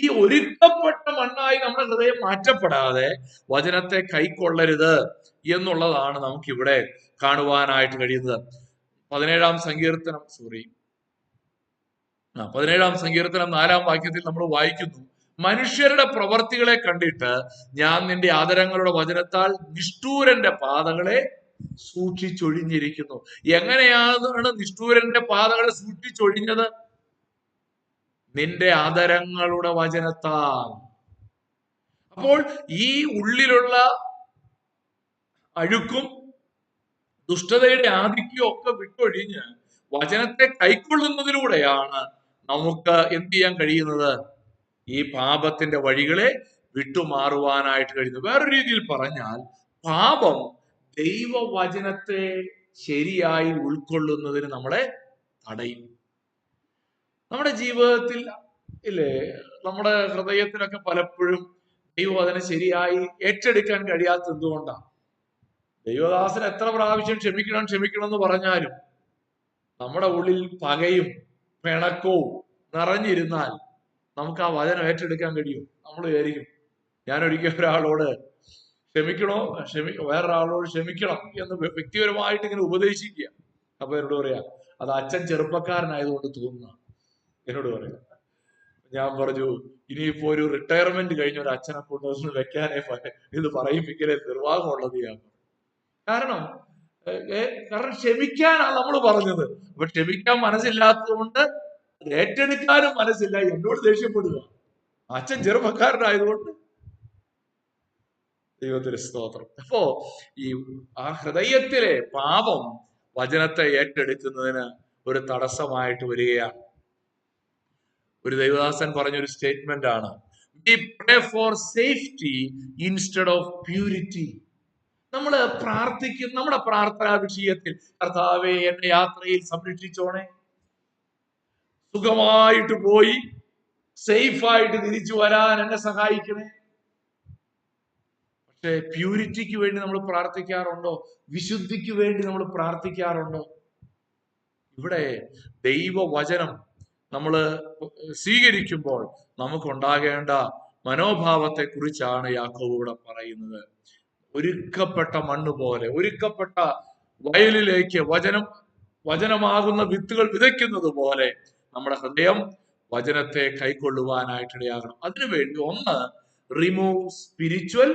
ഈ ഒരുക്കപ്പെട്ട മണ്ണായി നമ്മുടെ ഹൃദയം മാറ്റപ്പെടാതെ വചനത്തെ കൈക്കൊള്ളരുത് എന്നുള്ളതാണ് നമുക്കിവിടെ കാണുവാനായിട്ട് കഴിയുന്നത്. 17-ാം സങ്കീർത്തനം 4-ാം വാക്യത്തിൽ നമ്മൾ വായിക്കുന്നു, മനുഷ്യരുടെ പ്രവർത്തികളെ കണ്ടിട്ട് ഞാൻ നിന്റെ ആദരങ്ങളുടെ വചനത്താൽ നിഷ്ഠൂരന്റെ പാതകളെ സൂക്ഷിച്ചൊഴിഞ്ഞിരിക്കുന്നു. എങ്ങനെയാണ് നിഷ്ഠൂരന്റെ പാതകളെ സൂക്ഷിച്ചൊഴിഞ്ഞത്? നിന്റെ ആദരങ്ങളുടെ വചനത്താൽ. അപ്പോൾ ഈ ഉള്ളിലുള്ള അഴുക്കും ദുഷ്ടതയുടെ ആധിക്യവും ഒക്കെ വിട്ടൊഴിഞ്ഞ് വചനത്തെ കൈക്കൊള്ളുന്നതിലൂടെയാണ് നമുക്ക് എന്ത് ചെയ്യാൻ കഴിയുന്നത്? ഈ പാപത്തിന്റെ വഴികളെ വിട്ടുമാറുവാനായിട്ട് കഴിയുന്നു. വേറൊരു രീതിയിൽ പറഞ്ഞാൽ, പാപം ദൈവവചനത്തെ ശരിയായി ഉൾക്കൊള്ളുന്നതിന് നമ്മളെ തടയും. നമ്മുടെ ജീവിതത്തിൽ ഇല്ലേ, നമ്മുടെ ഹൃദയത്തിലൊക്കെ പലപ്പോഴും ദൈവവചനം ശരിയായി ഏറ്റെടുക്കാൻ കഴിയാത്ത എന്തുകൊണ്ടാണ്? ദൈവദാസൻ എത്ര പ്രാവശ്യം ക്ഷമിക്കണം എന്ന് പറഞ്ഞാലും നമ്മുടെ ഉള്ളിൽ പകയും പിണക്കവും നിറഞ്ഞിരുന്നാൽ നമുക്ക് ആ വചനം ഏറ്റെടുക്കാൻ കഴിയും? നമ്മൾ വിചാരിക്കും, ഞാനൊരിക്കൽ ഒരാളോട് വേറൊരാളോട് ക്ഷമിക്കണം എന്ന് വ്യക്തിപരമായിട്ട് ഇങ്ങനെ ഉപദേശിക്കുക. അപ്പൊ എന്നോട് പറയാ, അത് അച്ഛൻ ചെറുപ്പക്കാരനായതുകൊണ്ട് തോന്നുന്ന. എന്നോട് പറയാം, ഞാൻ പറഞ്ഞു, ഇനിയിപ്പോ ഒരു റിട്ടയർമെന്റ് കഴിഞ്ഞ ഒരു അച്ഛനെ കൊണ്ടുവന്ന് വെക്കാനേ ഇത് പറയിപ്പിക്കലേ നിർവാഹമുള്ളത് ഞാൻ. കാരണം ക്ഷമിക്കാനാണ് നമ്മൾ പറഞ്ഞത്. അപ്പൊ ക്ഷമിക്കാൻ മനസ്സില്ലാത്തത് കൊണ്ട് ഏറ്റെടുക്കാനും മനസ്സില്ല. എന്നോട് ദേഷ്യപ്പെടുക, അച്ഛൻ ചെറുപ്പക്കാരനായതുകൊണ്ട്. ദൈവത്തിന് സ്തോത്രം. അപ്പോ ആ ഹൃദയത്തിലെ പാപം വചനത്തെ ഏറ്റെടുക്കുന്നതിന് ഒരു തടസ്സമായിട്ട് വരികയാണ്. ഒരു ദൈവദാസൻ പറഞ്ഞൊരു സ്റ്റേറ്റ്മെന്റ് ആണ്, we pray for safety instead of purity. നമ്മൾ പ്രാർത്ഥിക്കും, നമ്മുടെ പ്രാർത്ഥനാ വിഷയത്തിൽ, കർത്താവേ എന്നെ യാത്രയിൽ സംരക്ഷിച്ചോണേ, സുഖമായിട്ട് പോയി സേഫായിട്ട് തിരിച്ചു വരാൻ എന്നെ സഹായിക്കണേ. പക്ഷെ പ്യൂരിറ്റിക്ക് വേണ്ടി നമ്മൾ പ്രാർത്ഥിക്കാറുണ്ടോ? വിശുദ്ധിക്ക് വേണ്ടി നമ്മൾ പ്രാർത്ഥിക്കാറുണ്ടോ? ഇവിടെ ദൈവവചനം നമ്മൾ സ്വീകരിക്കുമ്പോൾ നമുക്കുണ്ടാകേണ്ട മനോഭാവത്തെ കുറിച്ചാണ് യാക്കോബ് ഇവിടെ പറയുന്നത്. ഒരുക്കപ്പെട്ട മണ്ണ് പോലെ, ഒരുക്കപ്പെട്ട വയലിലേക്ക് വചനമാകുന്ന വിത്തുകൾ വിതയ്ക്കുന്നത് പോലെ നമ്മുടെ ഹൃദയം വചനത്തെ കൈക്കൊള്ളുവാനായിട്ടിടയാകണം. അതിനുവേണ്ടി ഒന്ന്, റിമൂവ് സ്പിരിച്വൽ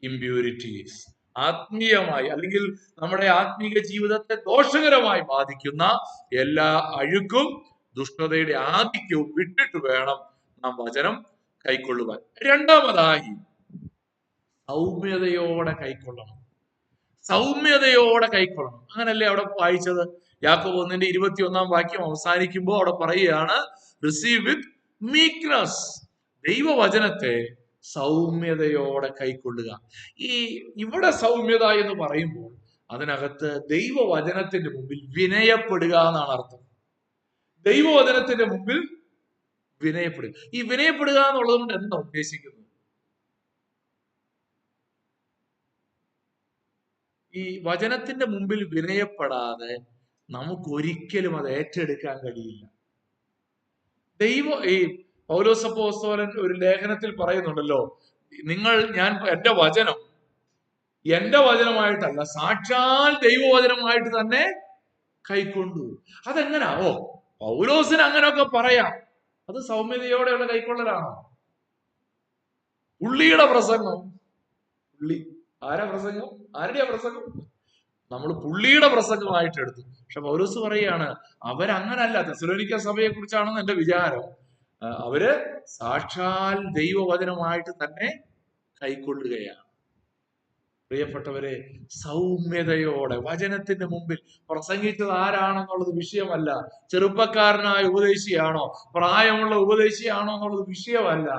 ഇംപ്യൂരിറ്റീസ്. ആത്മീയമായി അല്ലെങ്കിൽ നമ്മുടെ ആത്മീക ജീവിതത്തെ ദോഷകരമായി ബാധിക്കുന്ന എല്ലാ അഴുക്കും ദുഷ്ടതയുടെ ആധിക്യവും വിട്ടിട്ട് വേണം നാം വചനം കൈക്കൊള്ളുവാൻ. രണ്ടാമതായി, സൗമ്യതയോടെ കൈക്കൊള്ളണം. സൗമ്യതയോടെ കൈക്കൊള്ളണം. അങ്ങനല്ലേ അവിടെ വായിച്ചത്? യാക്കോബ് 1:21 വാക്യം അവസാനിക്കുമ്പോൾ അവിടെ പറയുകയാണ്, റിസീവ് വിത്ത് മീക്ക്നെസ്. ദൈവവചനത്തെ സൗമ്യതയോടെ കൈക്കൊള്ളുക. ഇവിടെ സൗമ്യത എന്ന് പറയുമ്പോൾ അതിനകത്ത് ദൈവവചനത്തിന്റെ മുമ്പിൽ വിനയപ്പെടുക എന്നാണ് അർത്ഥം. ദൈവവചനത്തിന്റെ മുമ്പിൽ വിനയപ്പെടുക. ഈ വിനയപ്പെടുക എന്നുള്ളത് കൊണ്ട് എന്താ ഉദ്ദേശിക്കുന്നത്? ഈ വചനത്തിന്റെ മുമ്പിൽ വിനയപ്പെടാതെ നമുക്ക് ഒരിക്കലും അത് ഏറ്റെടുക്കാൻ കഴിയില്ല. ഈ പൗലോസ് അപ്പോസ്തലൻ ഒരു ലേഖനത്തിൽ പറയുന്നുണ്ടല്ലോ, എന്റെ വചനമായിട്ടല്ല, സാക്ഷാൽ ദൈവവചനമായിട്ട് തന്നെ കൈക്കൊണ്ടു. അതെങ്ങനാവോ? പൗലോസിന് അങ്ങനെയൊക്കെ പറയാം. അത് സൗമ്യതയോടെയുള്ള കൈക്കൊള്ളലാണോ? പുള്ളിയുടെ പ്രസംഗം, ആരുടെയാ പ്രസംഗം? നമ്മൾ പുള്ളിയുടെ പ്രസംഗമായിട്ട് എടുത്തു. പക്ഷെ പൗലോസ് പറയാണ്, അവരങ്ങനല്ല. തെസ്സലോനിക്ക സഭയെ കുറിച്ചാണെന്ന് എന്റെ വിചാരം. അവര് സാക്ഷാൽ ദൈവവചനമായിട്ട് തന്നെ കൈക്കൊള്ളുകയാണ്. പ്രിയപ്പെട്ടവരെ, സൗമ്യതയോടെ വചനത്തിന്റെ മുമ്പിൽ പ്രസംഗിച്ചത് ആരാണെന്നുള്ളത് വിഷയമല്ല. ചെറുപ്പക്കാരനായ ഉപദേശിയാണോ, പ്രായമുള്ള ഉപദേശിയാണോ എന്നുള്ളത് വിഷയമല്ല.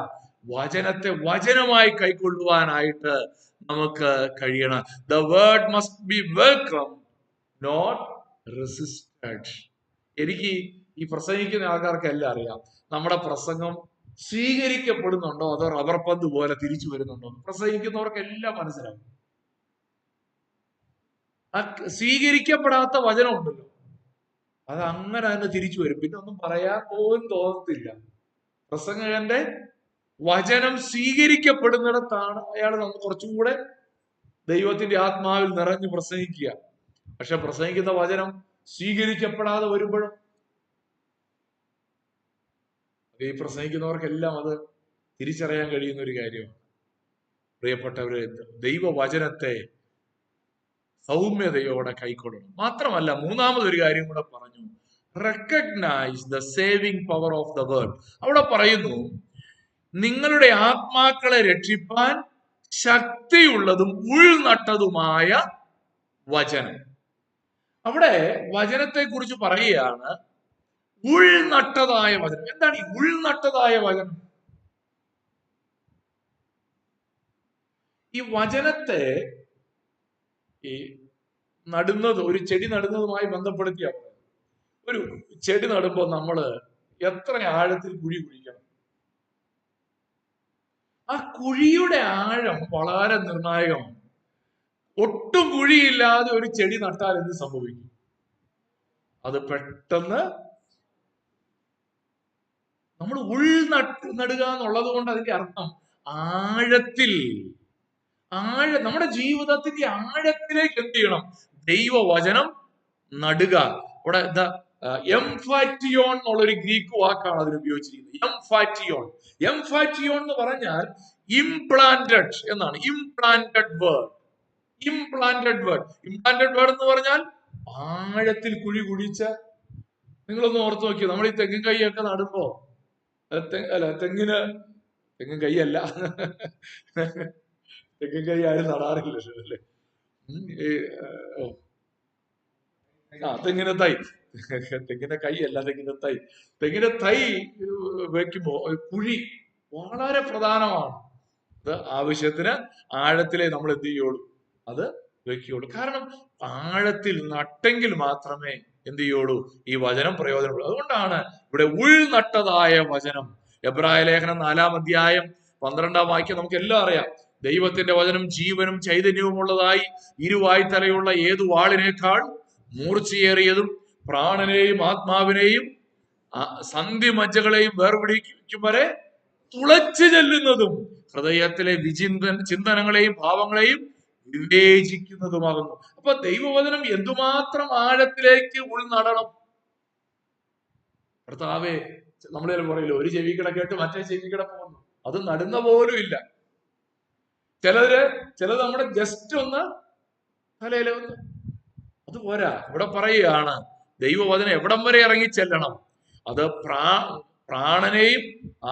വചനത്തെ വചനമായി കൈക്കൊള്ളുവാനായിട്ട് നമുക്ക് കഴിയണം. The word must be welcomed, not resisted. എനിക്ക് ഈ പ്രസംഗിക്കുന്ന ആൾക്കാർക്ക് എല്ലാം അറിയാം, നമ്മുടെ പ്രസംഗം സ്വീകരിക്കപ്പെടുന്നുണ്ടോ അതോ റബ്ബർ പന്ത് പോലെ തിരിച്ചു വരുന്നുണ്ടോ? പ്രസംഗിക്കുന്നവർക്ക് എല്ലാം മനസ്സിലാവും. ആ സ്വീകരിക്കപ്പെടാത്ത വചനം ഉണ്ടല്ലോ, അത് അങ്ങനെ തന്നെ തിരിച്ചു വരും. പിന്നെ ഒന്നും പറയാൻ പോലും തോന്നത്തില്ല. പ്രസംഗകന്റെ വചനം സ്വീകരിക്കപ്പെടുന്നിടത്താണ് അയാൾ കുറച്ചുകൂടെ ദൈവത്തിന്റെ ആത്മാവിൽ നിറഞ്ഞു പ്രസംഗിക്കുക. പക്ഷെ പ്രസംഗിക്കുന്ന വചനം സ്വീകരിക്കപ്പെടാതെ വരുമ്പോഴും ഈ പ്രസംഗിക്കുന്നവർക്കെല്ലാം അത് തിരിച്ചറിയാൻ കഴിയുന്ന ഒരു കാര്യമാണ്. പ്രിയപ്പെട്ടവരെ, ദൈവവചനത്തെ സൗമ്യതയോടെ കൈക്കൊള്ളണം. മാത്രമല്ല, മൂന്നാമതൊരു കാര്യം കൂടെ പറഞ്ഞു, recognise the saving power of the word. അവിടെ പറയുന്നു, നിങ്ങളുടെ ആത്മാക്കളെ രക്ഷിപ്പാൻ ശക്തിയുള്ളതും ഉൾനട്ടതുമായ വചനം. അവിടെ വചനത്തെ കുറിച്ച് പറയുകയാണ്, ഉൾനട്ടതായ വചനം. എന്താണ് ഈ ഉൾനട്ടതായ വചനം? ഈ വചനത്തെ ഈ നടുന്നത്, ഒരു ചെടി നടുന്നതുമായി ബന്ധപ്പെടുത്തിയ, ഒരു ചെടി നടുമ്പോൾ നമ്മള് എത്ര ആഴത്തിൽ കുഴി കുഴിക്കണം? ആ കുഴിയുടെ ആഴം വളരെ നിർണായകമാണ്. ഒട്ടും കുഴിയില്ലാതെ ഒരു ചെടി നട്ടാൽ എന്ത് സംഭവിക്കും? അത് പെട്ടെന്ന്, നമ്മൾ നടുക എന്നുള്ളത് കൊണ്ട് അതിന്റെ അർത്ഥം ആഴത്തിൽ, നമ്മുടെ ജീവിതത്തിന്റെ ആഴത്തിലേക്ക് എന്ത് ചെയ്യണം? ദൈവവചനം നടുക. ഇവിടെ എംഫാറ്റിയോൺ എന്നുള്ളൊരു ഗ്രീക്ക് വാക്കാണ് അതിന് ഉപയോഗിച്ചിരിക്കുന്നത്. എംഫാറ്റിയോൺ എന്ന് പറഞ്ഞാൽ ഇംപ്ലാന്റഡ് എന്നാണ്. ഇംപ്ലാന്റഡ് വേർഡ് എന്ന് പറഞ്ഞാൽ ആഴത്തിൽ കുഴി കുഴിച്ച. നിങ്ങളൊന്ന് ഓർത്ത് നോക്കിയോ, നമ്മൾ ഈ തെങ്ങിൻ കൈയൊക്കെ നടുമ്പോ, തെങ്ങിൻ കൈയല്ല, തെങ്ങിൻ കൈ ആരും നടാറില്ല അല്ലേ? തെങ്ങിന്റെ തൈ, തെങ്ങിന്റെ കൈയല്ല, തെങ്ങിന്റെ തൈ വെക്കുമ്പോ കുഴി വളരെ പ്രധാനമാണ്. അത് ആവശ്യത്തിന് ആഴത്തിലേ നമ്മൾ എന്ത് ചെയ്യുള്ളൂ, അത് വെക്കുകയുള്ളൂ. കാരണം ആഴത്തിൽ നട്ടെങ്കിൽ മാത്രമേ എന്ത് ചെയ്യുള്ളൂ, ഈ വചനം പ്രയോജനപ്പെടും. അതുകൊണ്ടാണ് ഇവിടെ ഉൾനട്ടതായ വചനം. എബ്രായ ലേഖനം 4-ാം അധ്യായം 12-ാം വാക്യം നമുക്ക് എല്ലാം അറിയാം. ദൈവത്തിന്റെ വചനം ജീവനും ചൈതന്യവുമുള്ളതായി, ഇരുവായ്ത്തലയുള്ള ഏതു വാളിനേക്കാൾ മൂർച്ചയേറിയതും, പ്രാണനെയും ആത്മാവിനെയും സന്ധിമജ്ജകളെയും വേർപിടിക്കും വരെ തുളച്ചു ചെല്ലുന്നതും, ഹൃദയത്തിലെ ചിന്തനങ്ങളെയും ഭാവങ്ങളെയും വിവേചിക്കുന്നതുമാകുന്നു. അപ്പൊ ദൈവവചനം എന്തുമാത്രം ആഴത്തിലേക്ക് ഉൾനടണം. കർത്താവേ, നമ്മളെ പറയില്ല, ഒരു ചെവിക്കട കേട്ട് മറ്റേ ചെവിക്കട പോകുന്നു, അത് നടുന്ന പോലും ഇല്ല. ചിലത് നമ്മുടെ ജസ്റ്റ് ഒന്ന് തലയിലെ ഒന്ന്, അതുപോരാ. ഇവിടെ പറയുകയാണ്, ദൈവവചനം എവിടം വരെ ഇറങ്ങി ചെല്ലണം? അത് പ്രാണനെയും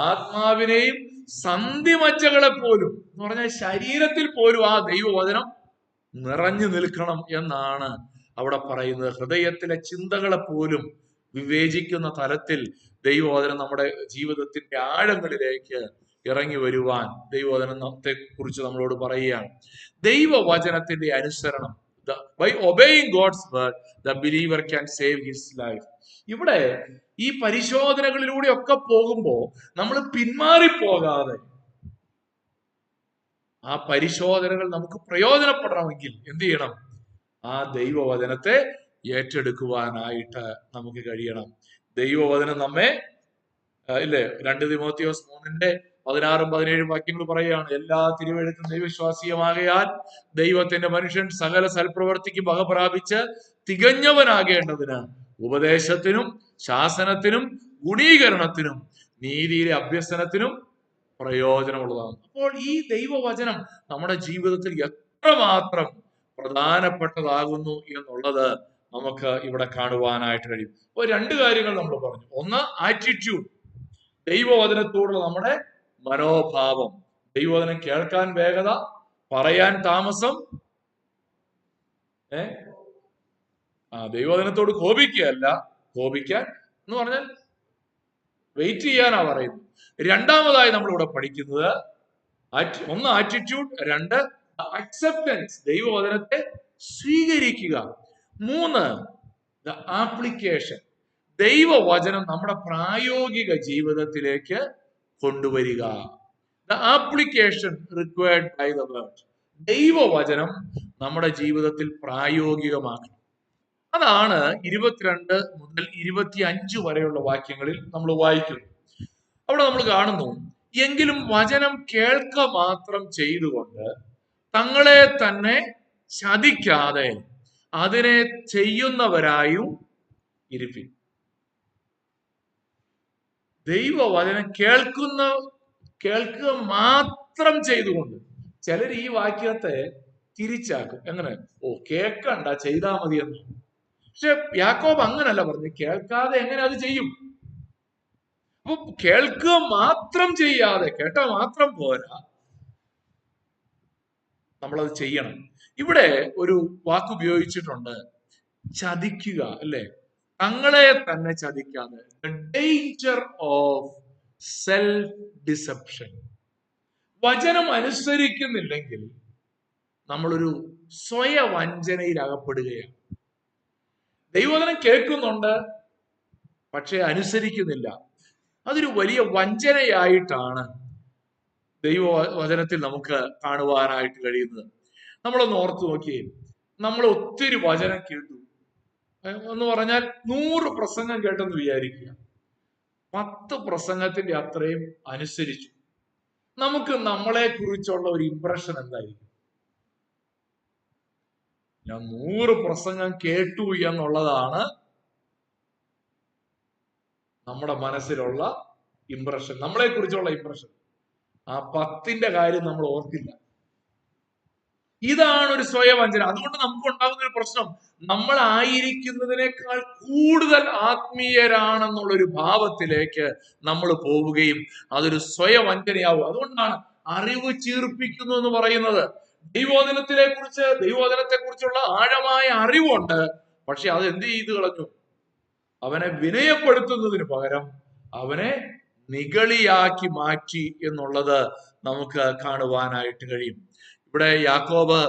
ആത്മാവിനെയും സന്ധിമജ്ജകളെ പോലും എന്ന് പറഞ്ഞാൽ ശരീരത്തിൽ പോലും ആ ദൈവവചനം നിറഞ്ഞു നിൽക്കണം എന്നാണ് അവിടെ പറയുന്നത്. ഹൃദയത്തിലെ ചിന്തകളെ പോലും വിവേചിക്കുന്ന തലത്തിൽ ദൈവവചനം നമ്മുടെ ജീവിതത്തിന്റെ ആഴങ്ങളിലേക്ക് ഇറങ്ങി വരുവാൻ ദൈവവചനത്തെ കുറിച്ച് നമ്മളോട് പറയുകയാണ്. ദൈവവചനത്തിന്റെ അനുസരണം, by obeying God's word, the believer can save his life. ഇവിടെ ഈ പരിശോധനകളിലൂടെ ഒക്കെ പോകുമ്പോൾ നമ്മൾ പിന്മാറിപ്പോകാതെ ആ പരിശോധനകൾ നമുക്ക് പ്രയോജനപ്പെടണമെങ്കിൽ എന്ത് ചെയ്യണം? ആ ദൈവവചനത്തെ ഏറ്റെടുക്കുവാനായിട്ട് നമുക്ക് കഴിയണം. ദൈവവചനം നമ്മെ ഇല്ലേ, 2 തിമോത്തിയോസ് 3:16-17 വാക്യങ്ങൾ പറയുകയാണ്, എല്ലാ തിരുവെഴുത്തും ദൈവവിശ്വാസീയമാകയാൽ ദൈവത്തിന്റെ മനുഷ്യൻ സകല സൽപ്രവർത്തിക്ക് വക പ്രാപിച്ച് തികഞ്ഞവനാകേണ്ടതിന് ഉപദേശത്തിനും ശാസനത്തിനും ഗുണീകരണത്തിനും നീതിയിലെ അഭ്യസനത്തിനും പ്രയോജനമുള്ളതാണ്. അപ്പോൾ ഈ ദൈവവചനം നമ്മുടെ ജീവിതത്തിൽ എത്രമാത്രം പ്രധാനപ്പെട്ടതാകുന്നു എന്നുള്ളത് നമുക്ക് ഇവിടെ കാണുവാനായിട്ട് കഴിയും. അപ്പോൾ 2 കാര്യങ്ങൾ നമ്മൾ പറഞ്ഞു. ഒന്ന്, ആറ്റിറ്റ്യൂഡ്, ദൈവവചനത്തോടുള്ള നമ്മുടെ മനോഭാവം. ദൈവവചനം കേൾക്കാൻ വേഗത, പറയാൻ താമസം. ദൈവവചനത്തോട് കോപിക്കുകയല്ല, കോപിക്കാൻ എന്ന് പറഞ്ഞാൽ വെയിറ്റ് ചെയ്യാനാ പറയുന്നത്. രണ്ടാമതായി നമ്മൾ ഇവിടെ പഠിക്കുന്നത് ഒന്ന് ആറ്റിറ്റ്യൂഡ്, 2 അക്സെപ്റ്റൻസ്, ദൈവവചനത്തെ സ്വീകരിക്കുക. 3 ദ ആപ്ലിക്കേഷൻ, ദൈവവചനം നമ്മുടെ പ്രായോഗിക ജീവിതത്തിലേക്ക് കൊണ്ടുവരിക. The application required by the word, ദൈവവചനം നമ്മുടെ ജീവിതത്തിൽ പ്രായോഗികമാക്കണം. അതാണ് 22 മുതൽ 25 വരെയുള്ള വാക്യങ്ങളിൽ നമ്മൾ വായിക്കുന്നു. അവിടെ നമ്മൾ കാണുന്നു, എങ്കിലും വചനം കേൾക്ക മാത്രം ചെയ്തുകൊണ്ട് തങ്ങളെ തന്നെ ചതിക്കാതെ അതിനെ ചെയ്യുന്നവരായും ഇരിപ്പിൻ. ദൈവവചനം കേൾക്കുക മാത്രം ചെയ്തുകൊണ്ട്. ചിലർ ഈ വാക്യത്തെ തിരിച്ചാക്കും. എങ്ങനെ? കേൾക്കണ്ട, ചെയ്താൽ മതി എന്ന്. പക്ഷെ യാക്കോബ് അങ്ങനല്ല പറഞ്ഞു. കേൾക്കാതെ എങ്ങനെ അത് ചെയ്യും? അപ്പൊ കേൾക്കുക മാത്രം ചെയ്യാതെ, കേട്ടാ മാത്രം പോരാ, നമ്മളത് ചെയ്യണം. ഇവിടെ ഒരു വാക്ക് ഉപയോഗിച്ചിട്ടുണ്ട്, ചതിക്കുക, അല്ലെ? തങ്ങളെ തന്നെ ചതിക്കാതെ, ഡേഞ്ചർ ഓഫ് സെൽഫ് ഡിസെപ്ഷൻ. വചനം അനുസരിക്കുന്നില്ലെങ്കിൽ നമ്മളൊരു സ്വയവഞ്ചനയിൽ അകപ്പെടുകയാണ്. ദൈവവചനം കേൾക്കുന്നുണ്ട്, പക്ഷെ അനുസരിക്കുന്നില്ല. അതൊരു വലിയ വഞ്ചനയായിട്ടാണ് ദൈവവചനത്തിൽ നമുക്ക് കാണുവാനായിട്ട് കഴിയുന്നത്. നമ്മളൊന്ന് ഓർത്തു നോക്കിയേ, നമ്മൾ ഒത്തിരി വചനം കേട്ടു എന്ന് പറഞ്ഞാൽ 100 പ്രസംഗം കേട്ടെന്ന് വിചാരിക്കുക. 10 പ്രസംഗത്തിന്റെ അത്രയും അനുസരിച്ചു. നമുക്ക് നമ്മളെ കുറിച്ചുള്ള ഒരു ഇംപ്രഷൻ എന്തായിരിക്കും? ഞാൻ 100 പ്രസംഗം കേട്ടു എന്നുള്ളതാണ് നമ്മുടെ മനസ്സിലുള്ള ഇംപ്രഷൻ, നമ്മളെ കുറിച്ചുള്ള ഇംപ്രഷൻ. ആ 10ന്റെ കാര്യം നമ്മൾ ഓർത്തില്ല. ഇതാണ് ഒരു സ്വയവഞ്ചന. അതുകൊണ്ട് നമുക്ക് ഉണ്ടാകുന്ന ഒരു പ്രശ്നം, നമ്മൾ ആയിരിക്കുന്നതിനേക്കാൾ കൂടുതൽ ആത്മീയരാണെന്നുള്ളൊരു ഭാവത്തിലേക്ക് നമ്മൾ പോവുകയും അതൊരു സ്വയവഞ്ചനയാവും. അതുകൊണ്ടാണ് അറിവ് ചീർപ്പിക്കുന്നു എന്ന് പറയുന്നത്. ദൈവവചനത്തെ കുറിച്ചുള്ള ആഴമായ അറിവുണ്ട്, പക്ഷെ അത് എന്ത് ചെയ്തു കളഞ്ഞു? അവനെ വിനയപ്പെടുത്തുന്നതിന് പകരം അവനെ നിഗളിയാക്കി മാറ്റി എന്നുള്ളത് നമുക്ക് കാണുവാനായിട്ട് കഴിയും. ഇവിടെ യാക്കോബ്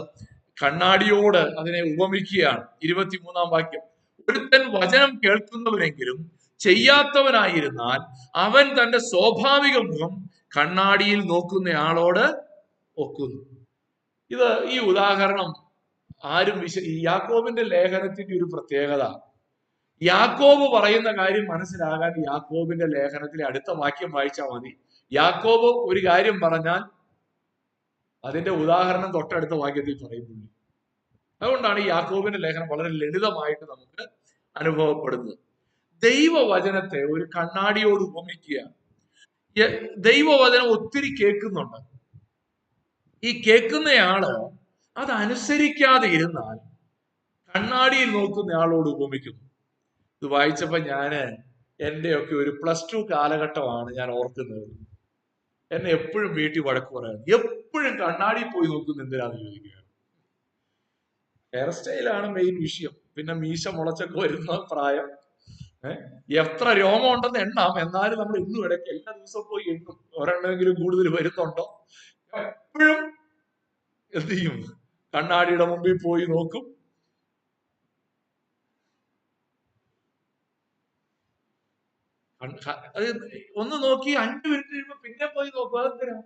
കണ്ണാടിയോട് അതിനെ ഉപമിക്കുകയാണ്. 23-ാം വാക്യം, ഒരുത്തൻ വചനം കേൾക്കുന്നവനെങ്കിലും ചെയ്യാത്തവനായിരുന്നാൽ അവൻ തന്റെ സ്വാഭാവിക മുഖം കണ്ണാടിയിൽ നോക്കുന്നയാളോട് ഒക്കുന്നു. ഈ ഉദാഹരണം ആരും യാക്കോബിന്റെ ലേഖനത്തിന്റെ ഒരു പ്രത്യേകത, യാക്കോബ് പറയുന്ന കാര്യം മനസ്സിലാകാൻ യാക്കോബിന്റെ ലേഖനത്തിലെ അടുത്ത വാക്യം വായിച്ചാൽ മതി. യാക്കോബ് ഒരു കാര്യം പറഞ്ഞാൽ അതിന്റെ ഉദാഹരണം തൊട്ടടുത്ത വാക്യത്തിൽ പറയുന്നുണ്ട്. അതുകൊണ്ടാണ് ഈ യാക്കോബിന്റെ ലേഖനം വളരെ ലളിതമായിട്ട് നമുക്ക് അനുഭവപ്പെടുന്നത്. ദൈവവചനത്തെ ഒരു കണ്ണാടിയോട് ഉപമിക്കുകയാണ്. ദൈവവചനം ഒത്തിരി കേൾക്കുന്നുണ്ട്. ഈ കേൾക്കുന്നയാള് അത് അനുസരിക്കാതെ ഇരുന്നാൽ കണ്ണാടിയിൽ നോക്കുന്നയാളോട് ഉപമിക്കുന്നു. ഇത് വായിച്ചപ്പോ എന്റെയൊക്കെ ഒരു +2 കാലഘട്ടമാണ് ഞാൻ ഓർക്കുന്നത്. എന്നെ എപ്പോഴും വീട്ടിൽ വഴക്ക് പറയാം, എപ്പോഴും കണ്ണാടി പോയി നോക്കുന്ന എന്തിനാന്ന് ചോദിക്കുക. ഹെയർ സ്റ്റൈലാണ് മെയിൻ വിഷയം, പിന്നെ മീശ മുളച്ചൊക്കെ വരുന്ന പ്രായം, എത്ര രോമം ഉണ്ടെന്ന് എണ്ണാം, എന്നാലും നമ്മൾ ഇന്നും ഇടയ്ക്ക് എല്ലാ ദിവസവും പോയി എണ്ണും, ഒരെണ്ണമെങ്കിലും കൂടുതൽ വരുന്നുണ്ടോ. എപ്പോഴും എന്ത് ചെയ്യും? കണ്ണാടിയുടെ മുമ്പിൽ പോയി നോക്കും. അത് ഒന്ന് നോക്കി 5 മിനിറ്റ് കഴിയുമ്പോ പിന്നെ പോയി നോക്കുക. അതെന്തിനാ?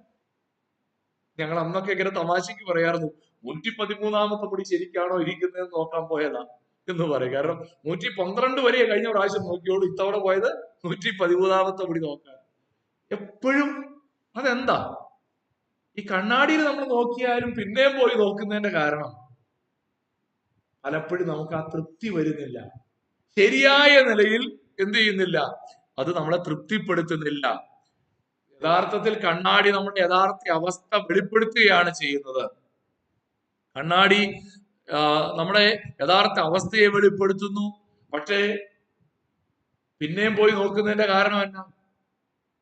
ഞങ്ങൾ അന്നൊക്കെ ഇങ്ങനെ തമാശക്ക് പറയാറുന്നു, 113ാമത്തെ പടി ശരിക്കാണോ ഇരിക്കുന്നതെന്ന് നോക്കാൻ പോയതാ എന്ന് പറയും. കാരണം 112 വരെ കഴിഞ്ഞ പ്രാവശ്യം നോക്കിയോളൂ, ഇത്തവണ പോയത് 113ാമത്തെ പടി നോക്കാൻ. എപ്പോഴും അതെന്താ? ഈ കണ്ണാടിയിൽ നമ്മൾ നോക്കിയാലും പിന്നെയും പോയി നോക്കുന്നതിന്റെ കാരണം പലപ്പോഴും നമുക്ക് ആ തൃപ്തി വരുന്നില്ല. ശരിയായ നിലയിൽ എന്ത് ചെയ്യുന്നില്ല, അത് നമ്മളെ തൃപ്തിപ്പെടുത്തുന്നില്ല. യഥാർത്ഥത്തിൽ കണ്ണാടി നമ്മുടെ യഥാർത്ഥ അവസ്ഥ വെളിപ്പെടുത്തുകയാണ് ചെയ്യുന്നത്. കണ്ണാടി നമ്മുടെ യഥാർത്ഥ അവസ്ഥയെ വെളിപ്പെടുത്തുന്നു. പക്ഷേ പിന്നെയും പോയി നോക്കുന്നതിന്റെ കാരണം എന്നാ?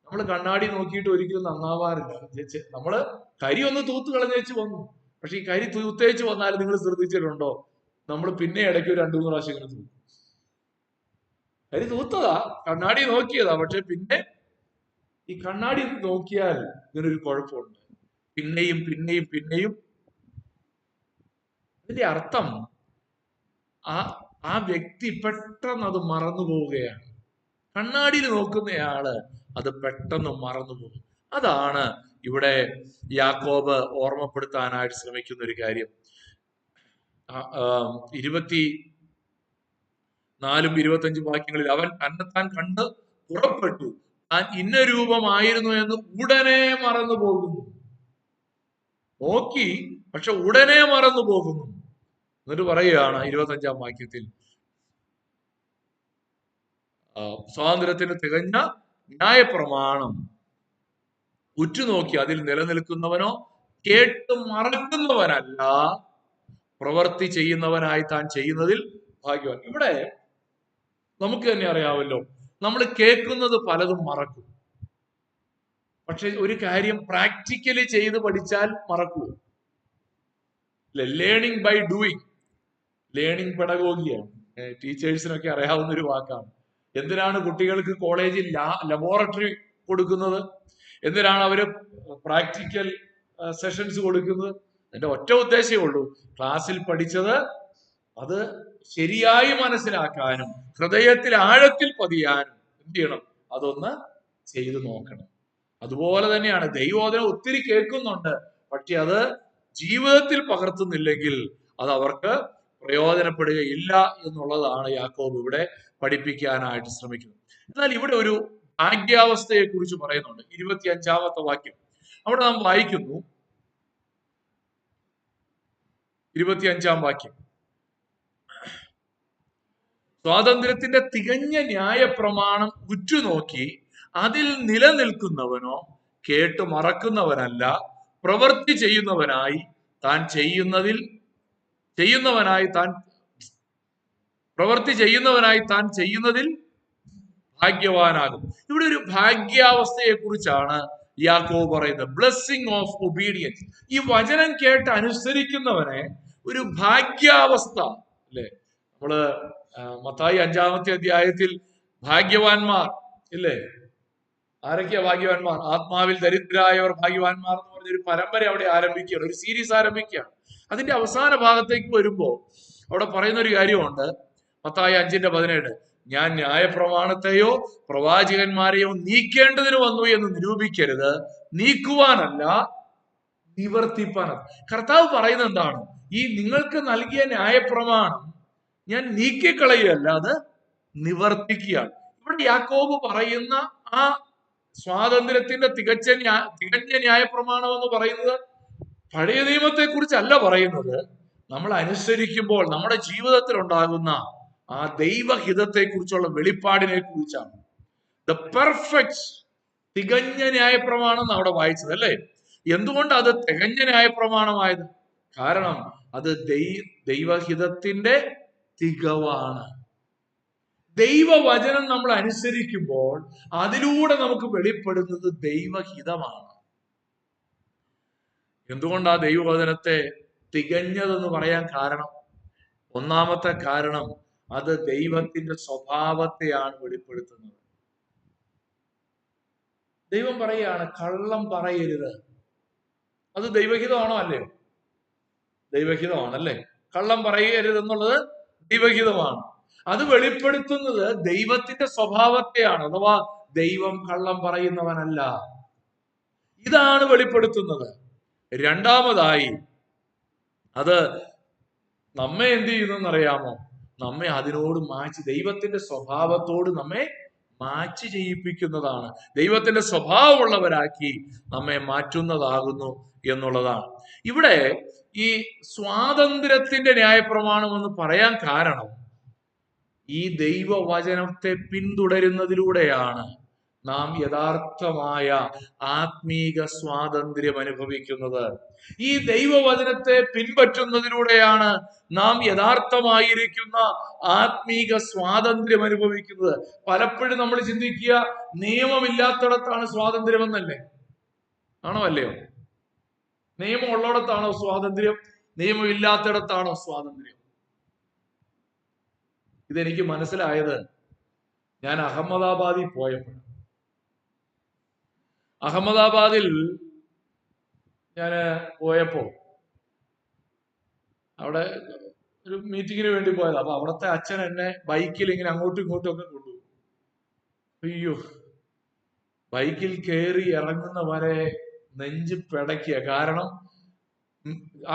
നമ്മൾ കണ്ണാടി നോക്കിയിട്ട് ഒരിക്കലും നന്നാവാറില്ല. നമ്മള് കരി ഒന്ന് തൂത്ത് കളഞ്ഞേച്ച് വന്നു. പക്ഷെ ഈ കരി തൂത്തേച്ച് വന്നാലും നിങ്ങൾ ശ്രദ്ധിച്ചിട്ടുണ്ടോ, നമ്മൾ പിന്നെ ഇടയ്ക്ക് 2-3 പ്രാവശ്യം ഇങ്ങനെ തൂക്കും. കരി തൂത്തതാ, കണ്ണാടി നോക്കിയതാ, പക്ഷെ പിന്നെ ഈ കണ്ണാടി നോക്കിയാൽ ഇതിനൊരു കുഴപ്പമുണ്ട്. പിന്നെയും പിന്നെയും പിന്നെയും. ഇതിന്റെ അർത്ഥം ആ വ്യക്തി പെട്ടെന്ന് അത് മറന്നു പോവുകയാണ്. കണ്ണാടിയിൽ നോക്കുന്നയാള് അത് പെട്ടെന്ന് മറന്നു പോകും. അതാണ് ഇവിടെ യാക്കോബ് ഓർമ്മപ്പെടുത്താനായിട്ട് ശ്രമിക്കുന്ന ഒരു കാര്യം. 24-25 വാക്യങ്ങളിൽ അവൻ തന്നെത്താൻ കണ്ട് പുറപ്പെട്ടു, താൻ ഇന്ന രൂപമായിരുന്നു എന്ന് ഉടനെ മറന്നു പോകുന്നു. നോക്കി, പക്ഷെ ഉടനെ മറന്നു പോകുന്നു. എന്നിട്ട് പറയുകയാണ് 25-ാം വാക്യത്തിൽ, സ്വാതന്ത്ര്യത്തിന് തികഞ്ഞ ന്യായപ്രമാണം ഉറ്റുനോക്കി അതിൽ നിലനിൽക്കുന്നവനോ കേട്ട് മറക്കുന്നവനല്ല, പ്രവൃത്തി ചെയ്യുന്നവനായി താൻ ചെയ്യുന്നതിൽ ഭാഗ്യവാൻ. ഇവിടെ നമുക്ക് തന്നെ അറിയാമല്ലോ, നമ്മൾ കേൾക്കുന്നത് പലതും മറക്കും. പക്ഷെ ഒരു കാര്യം പ്രാക്ടിക്കലി ചെയ്ത് പഠിച്ചാൽ മറക്കുമോ? Learning by doing. ലേണിംഗ് പെഡഗോഗിയാണ്, ടീച്ചേഴ്സിനൊക്കെ അറിയാവുന്ന ഒരു വാക്കാണ്. എന്തിനാണ് കുട്ടികൾക്ക് കോളേജിൽ ലബോറട്ടറി കൊടുക്കുന്നത്? എന്തിനാണ് അവര് പ്രാക്ടിക്കൽ സെഷൻസ് കൊടുക്കുന്നത്? അതിന്റെ ഒറ്റ ഉദ്ദേശമേ ഉള്ളൂ, ക്ലാസ്സിൽ പഠിച്ചത് അത് ശരിയായി മനസ്സിലാക്കാനും ഹൃദയത്തിൽ ആഴത്തിൽ പതിയാനും എന്ത് ചെയ്യണം, അതൊന്ന് ചെയ്തു നോക്കണം. അതുപോലെ തന്നെയാണ് ദൈവവചനം ഒത്തിരി കേൾക്കുന്നുണ്ട്, പക്ഷെ അത് ജീവിതത്തിൽ പകർത്തുന്നില്ലെങ്കിൽ അത് അവർക്ക് പ്രയോജനപ്പെടുകയില്ല എന്നുള്ളതാണ് യാക്കോബ് ഇവിടെ പഠിപ്പിക്കാനായിട്ട് ശ്രമിക്കുന്നത്. എന്നാൽ ഇവിടെ ഒരു ഭാഗ്യാവസ്ഥയെ കുറിച്ച് പറയുന്നുണ്ട്. 25-ാമത്തെ വാക്യം അവിടെ നാം വായിക്കുന്നു. 25-ാം വാക്യം, സ്വാതന്ത്ര്യത്തിന്റെ തികഞ്ഞ ന്യായപ്രമാണം ഉറ്റുനോക്കി അതിൽ നിലനിൽക്കുന്നവനോ കേട്ടു മറക്കുന്നവനല്ല, പ്രവൃത്തി ചെയ്യുന്നവനായി താൻ ചെയ്യുന്നതിൽ ഭാഗ്യവാനാകും. ഇവിടെ ഒരു ഭാഗ്യാവസ്ഥയെ കുറിച്ചാണ് യാക്കോബ് പറയുന്നത്. Blessing of obedience. ഈ വചനം കേട്ട് അനുസരിക്കുന്നവനെ ഒരു ഭാഗ്യാവസ്ഥ അല്ലെ. നമ്മള് മത്തായി 5-ാമത്തെ അധ്യായത്തിൽ ഭാഗ്യവാന്മാർ ഇല്ലേ, ആരൊക്കെയാ ഭാഗ്യവാന്മാർ? ആത്മാവിൽ ദരിദ്രരായവർ ഭാഗ്യവാന്മാർ എന്ന് പറഞ്ഞൊരു പരമ്പര അവിടെ ആരംഭിക്കുകയാണ്, ഒരു സീരീസ് ആരംഭിക്കുകയാണ്. അതിന്റെ അവസാന ഭാഗത്തേക്ക് വരുമ്പോ അവിടെ പറയുന്ന ഒരു കാര്യമുണ്ട്. മത്തായി 5:17, ഞാൻ ന്യായപ്രമാണത്തെയോ പ്രവാചകന്മാരെയോ നീക്കേണ്ടതിന് വന്നു എന്ന് നിരൂപിക്കരുത്, നീക്കുവാനല്ല നിവർത്തിപ്പാനത്. കർത്താവ് പറയുന്നത് എന്താണ്? ഈ നിങ്ങൾക്ക് നൽകിയ ന്യായപ്രമാണം ഞാൻ നീക്കിക്കളയല്ല, അത് നിവർത്തിക്കുകയാണ്. ഇവിടെ യാക്കോബ് പറയുന്ന ആ സ്വാതന്ത്ര്യത്തിന്റെ തികഞ്ഞ ന്യായപ്രമാണം എന്ന് പറയുന്നത് പഴയ നിയമത്തെ കുറിച്ചല്ല പറയുന്നത്. നമ്മൾ അനുസരിക്കുമ്പോൾ നമ്മുടെ ജീവിതത്തിൽ ഉണ്ടാകുന്ന ആ ദൈവഹിതത്തെ കുറിച്ചുള്ള വെളിപ്പാടിനെ കുറിച്ചാണ്. ദ പെർഫെക്റ്റ്, തികഞ്ഞ ന്യായപ്രമാണം അവിടെ വായിച്ചത് അല്ലേ? എന്തുകൊണ്ട് അത് തികഞ്ഞ ന്യായപ്രമാണമായത്? കാരണം അത് ദൈവഹിതത്തിന്റെ തികവാണ്. ദൈവവചനം നമ്മൾ അനുസരിക്കുമ്പോൾ അതിലൂടെ നമുക്ക് വെളിപ്പെടുന്നത് ദൈവഹിതമാണ്. എന്തുകൊണ്ടാ ദൈവവചനത്തെ തികഞ്ഞതെന്ന് പറയാൻ കാരണം? ഒന്നാമത്തെ കാരണം, അത് ദൈവത്തിന്റെ സ്വഭാവത്തെയാണ് വെളിപ്പെടുത്തുന്നത്. ദൈവം പറയുകയാണ് കള്ളം പറയരുത്. അത് ദൈവഹിതമാണോ? അല്ലയോ? ദൈവഹിതമാണല്ലേ. കള്ളം പറയരുത് എന്നുള്ളത് ദൈവഹിതമാണ്. അത് വെളിപ്പെടുത്തുന്നത് ദൈവത്തിന്റെ സ്വഭാവത്തെയാണ്, അഥവാ ദൈവം കള്ളം പറയുന്നവനല്ല. ഇതാണ് വെളിപ്പെടുത്തുന്നത്. രണ്ടാമതായി അത് നമ്മെ എന്ത് ചെയ്യുന്നറിയാമോ? നമ്മെ അതിനോട് മാച്ച്, ദൈവത്തിന്റെ സ്വഭാവത്തോട് നമ്മെ മാച്ച് ചെയ്യിപ്പിക്കുന്നതാണ്. ദൈവത്തിന്റെ സ്വഭാവമുള്ളവരാക്കി നമ്മെ മാറ്റുന്നതാകുന്നു എന്നുള്ളതാണ്. ഇവിടെ ഈ സ്വാതന്ത്ര്യത്തിന്റെ ന്യായപ്രമാണം എന്ന് പറയാൻ കാരണം, ഈ ദൈവവചനത്തെ പിന്തുടരുന്നതിലൂടെയാണ് നാം യഥാർത്ഥമായ ആത്മീക സ്വാതന്ത്ര്യം അനുഭവിക്കുന്നത്. ഈ ദൈവവചനത്തെ പിൻപറ്റുന്നതിലൂടെയാണ് നാം യഥാർത്ഥമായിരിക്കുന്ന ആത്മീക സ്വാതന്ത്ര്യം അനുഭവിക്കുന്നത്. പലപ്പോഴും നമ്മൾ ചിന്തിക്കുക, നിയമമില്ലാത്തിടത്താണ് സ്വാതന്ത്ര്യം എന്നല്ലേ? ആണോ അല്ലയോ? നിയമം ഉള്ളിടത്താണോ സ്വാതന്ത്ര്യം? നിയമമില്ലാത്തിടത്താണോ സ്വാതന്ത്ര്യം? ഇതെനിക്ക് മനസ്സിലായത് ഞാൻ അഹമ്മദാബാദിൽ പോയപ്പോൾ. അഹമ്മദാബാദിൽ ഞാൻ പോയപ്പോ അവിടെ ഒരു മീറ്റിങ്ങിന് വേണ്ടി പോയത്. അപ്പൊ അവിടുത്തെ അച്ഛൻ എന്നെ ബൈക്കിൽ ഇങ്ങനെ അങ്ങോട്ടും ഇങ്ങോട്ടും ഒക്കെ കൊണ്ടുപോകും. അയ്യോ, ബൈക്കിൽ കയറി ഇറങ്ങുന്ന വരെ നെഞ്ച് പിടയ്ക്കുക. കാരണം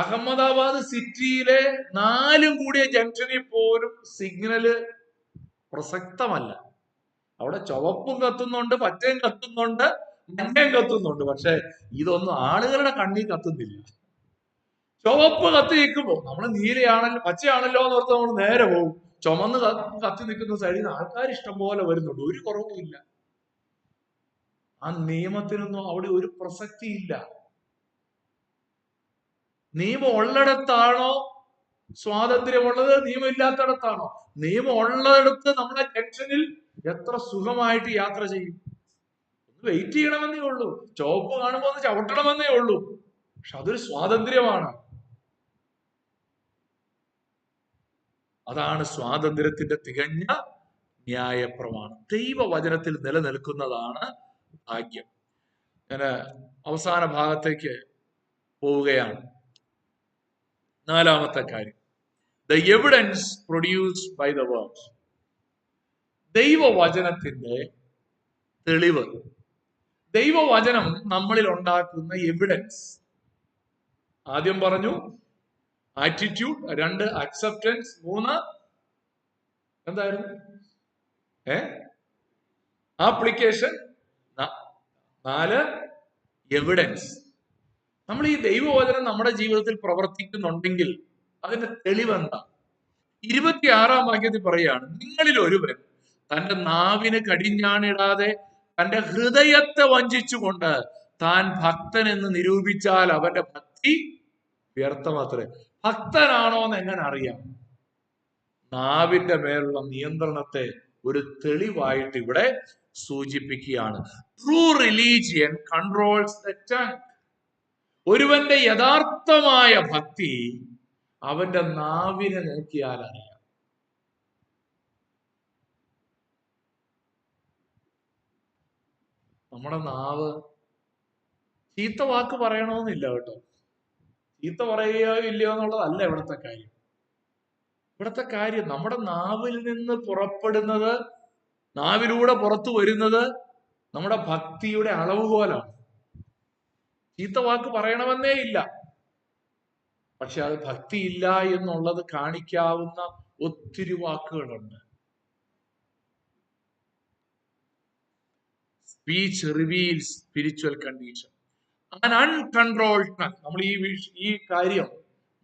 അഹമ്മദാബാദ് സിറ്റിയിലെ 4 കൂടിയ ജംഗ്ഷനിൽ പോലും സിഗ്നല് പ്രസക്തമല്ല. അവിടെ ചുവപ്പും കത്തുന്നുണ്ട്, പച്ചയും കത്തുന്നുണ്ട്, മഞ്ഞയും കത്തുന്നുണ്ട്. പക്ഷെ ഇതൊന്നും ആളുകളുടെ കണ്ണിൽ കത്തുന്നില്ല. ചുവപ്പ് കത്തി നിൽക്കുമ്പോ നമ്മൾ നീലയാണല്ലോ പച്ചയാണല്ലോ എന്ന് ഓർത്ത് നമ്മൾ നേരെ പോകും. ചുമന്ന് കത്തി നിൽക്കുന്ന സൈഡിൽ നിന്ന് ആൾക്കാർ ഇഷ്ടം പോലെ വരുന്നുണ്ട്, ഒരു കുറവുമില്ല. ആ നിയമത്തിനൊന്നും അവിടെ ഒരു പ്രസക്തി ഇല്ല. നിയമം ഉള്ളിടത്താണോ സ്വാതന്ത്ര്യമുള്ളത്? നിയമം ഇല്ലാത്തിടത്താണോ? നിയമം ഉള്ളിടത്ത് നമ്മളെ ജംഗ്ഷനിൽ എത്ര സുഖമായിട്ട് യാത്ര ചെയ്യും. വെയിറ്റ് ചെയ്യണമെന്നേ ഉള്ളൂ, ചുവപ്പ് കാണുമ്പോൾ ഒന്ന് ചവിട്ടണമെന്നേ ഉള്ളൂ. പക്ഷെ അതൊരു സ്വാതന്ത്ര്യമാണ്. അതാണ് സ്വാതന്ത്ര്യത്തിന്റെ തികഞ്ഞ ന്യായപ്രമാണം. ദൈവവചനത്തിൽ നിലനിൽക്കുന്നതാണ് ഭാഗ്യം. ഞാൻ അവസാന ഭാഗത്തേക്ക് പോവുകയാണ്. 4-ാമത്തെ കാര്യം, the evidence produced by the words. ദൈവവചനത്തിന്റെ തെളിവ്. ദൈവവചനം നമ്മളിൽ ഉണ്ടാക്കുന്ന എവിഡൻസ്. ആദ്യം പറഞ്ഞു ആറ്റിറ്റ്യൂഡ്, 2 അക്സെപ്റ്റൻസ്, 3 എന്തായിരുന്നു? Application, 4 evidence. നമ്മൾ ഈ ദൈവവചനം നമ്മുടെ ജീവിതത്തിൽ പ്രവർത്തിക്കുന്നുണ്ടെങ്കിൽ അതിന്റെ തെളിവെന്താ? 26-ാം വാക്യത്തിൽ പറയാണ്, നിങ്ങളിൽ ഒരുവൻ തന്റെ നാവിന് കടിഞ്ഞാണിടാതെ തന്റെ ഹൃദയത്തെ വഞ്ചിച്ചുകൊണ്ട് താൻ ഭക്തൻ എന്ന് നിരൂപിച്ചാൽ അവന്റെ ഭക്തി വ്യർത്ഥമാത്രേ. ഭക്തനാണോ എന്ന് എങ്ങനെ അറിയാം? നാവിന്റെ മേലുള്ള നിയന്ത്രണത്തെ ഒരു തെളിവായിട്ട് ഇവിടെ സൂചിപ്പിക്കുകയാണ്. True religion controls the tongue. ഒരുവന്റെ യഥാർത്ഥമായ ഭക്തി അവന്റെ നാവിനെ നോക്കിയാൽ അറിയാം. നമ്മുടെ നാവ് ചീത്ത വാക്ക് പറയണമെന്നില്ല കേട്ടോ. ചീത്ത പറയുകയോ ഇല്ലയോ എന്നുള്ളതല്ല ഇവിടുത്തെ കാര്യം. ഇവിടുത്തെ കാര്യം നമ്മുടെ നാവിൽ നിന്ന് പുറപ്പെടുന്നത്, നാവിലൂടെ പുറത്തു വരുന്നത് നമ്മുടെ ഭക്തിയുടെ അളവുകോലാണ്. ചീത്ത വാക്ക് പറയണമെന്നേ ഇല്ല, പക്ഷെ അത് ഭക്തിയില്ല എന്നുള്ളത് കാണിക്കാവുന്ന ഒത്തിരി വാക്കുകളുണ്ട്. Speech reveals spiritual condition. An uncontrolled tongue. നമ്മൾ ഈ കാര്യം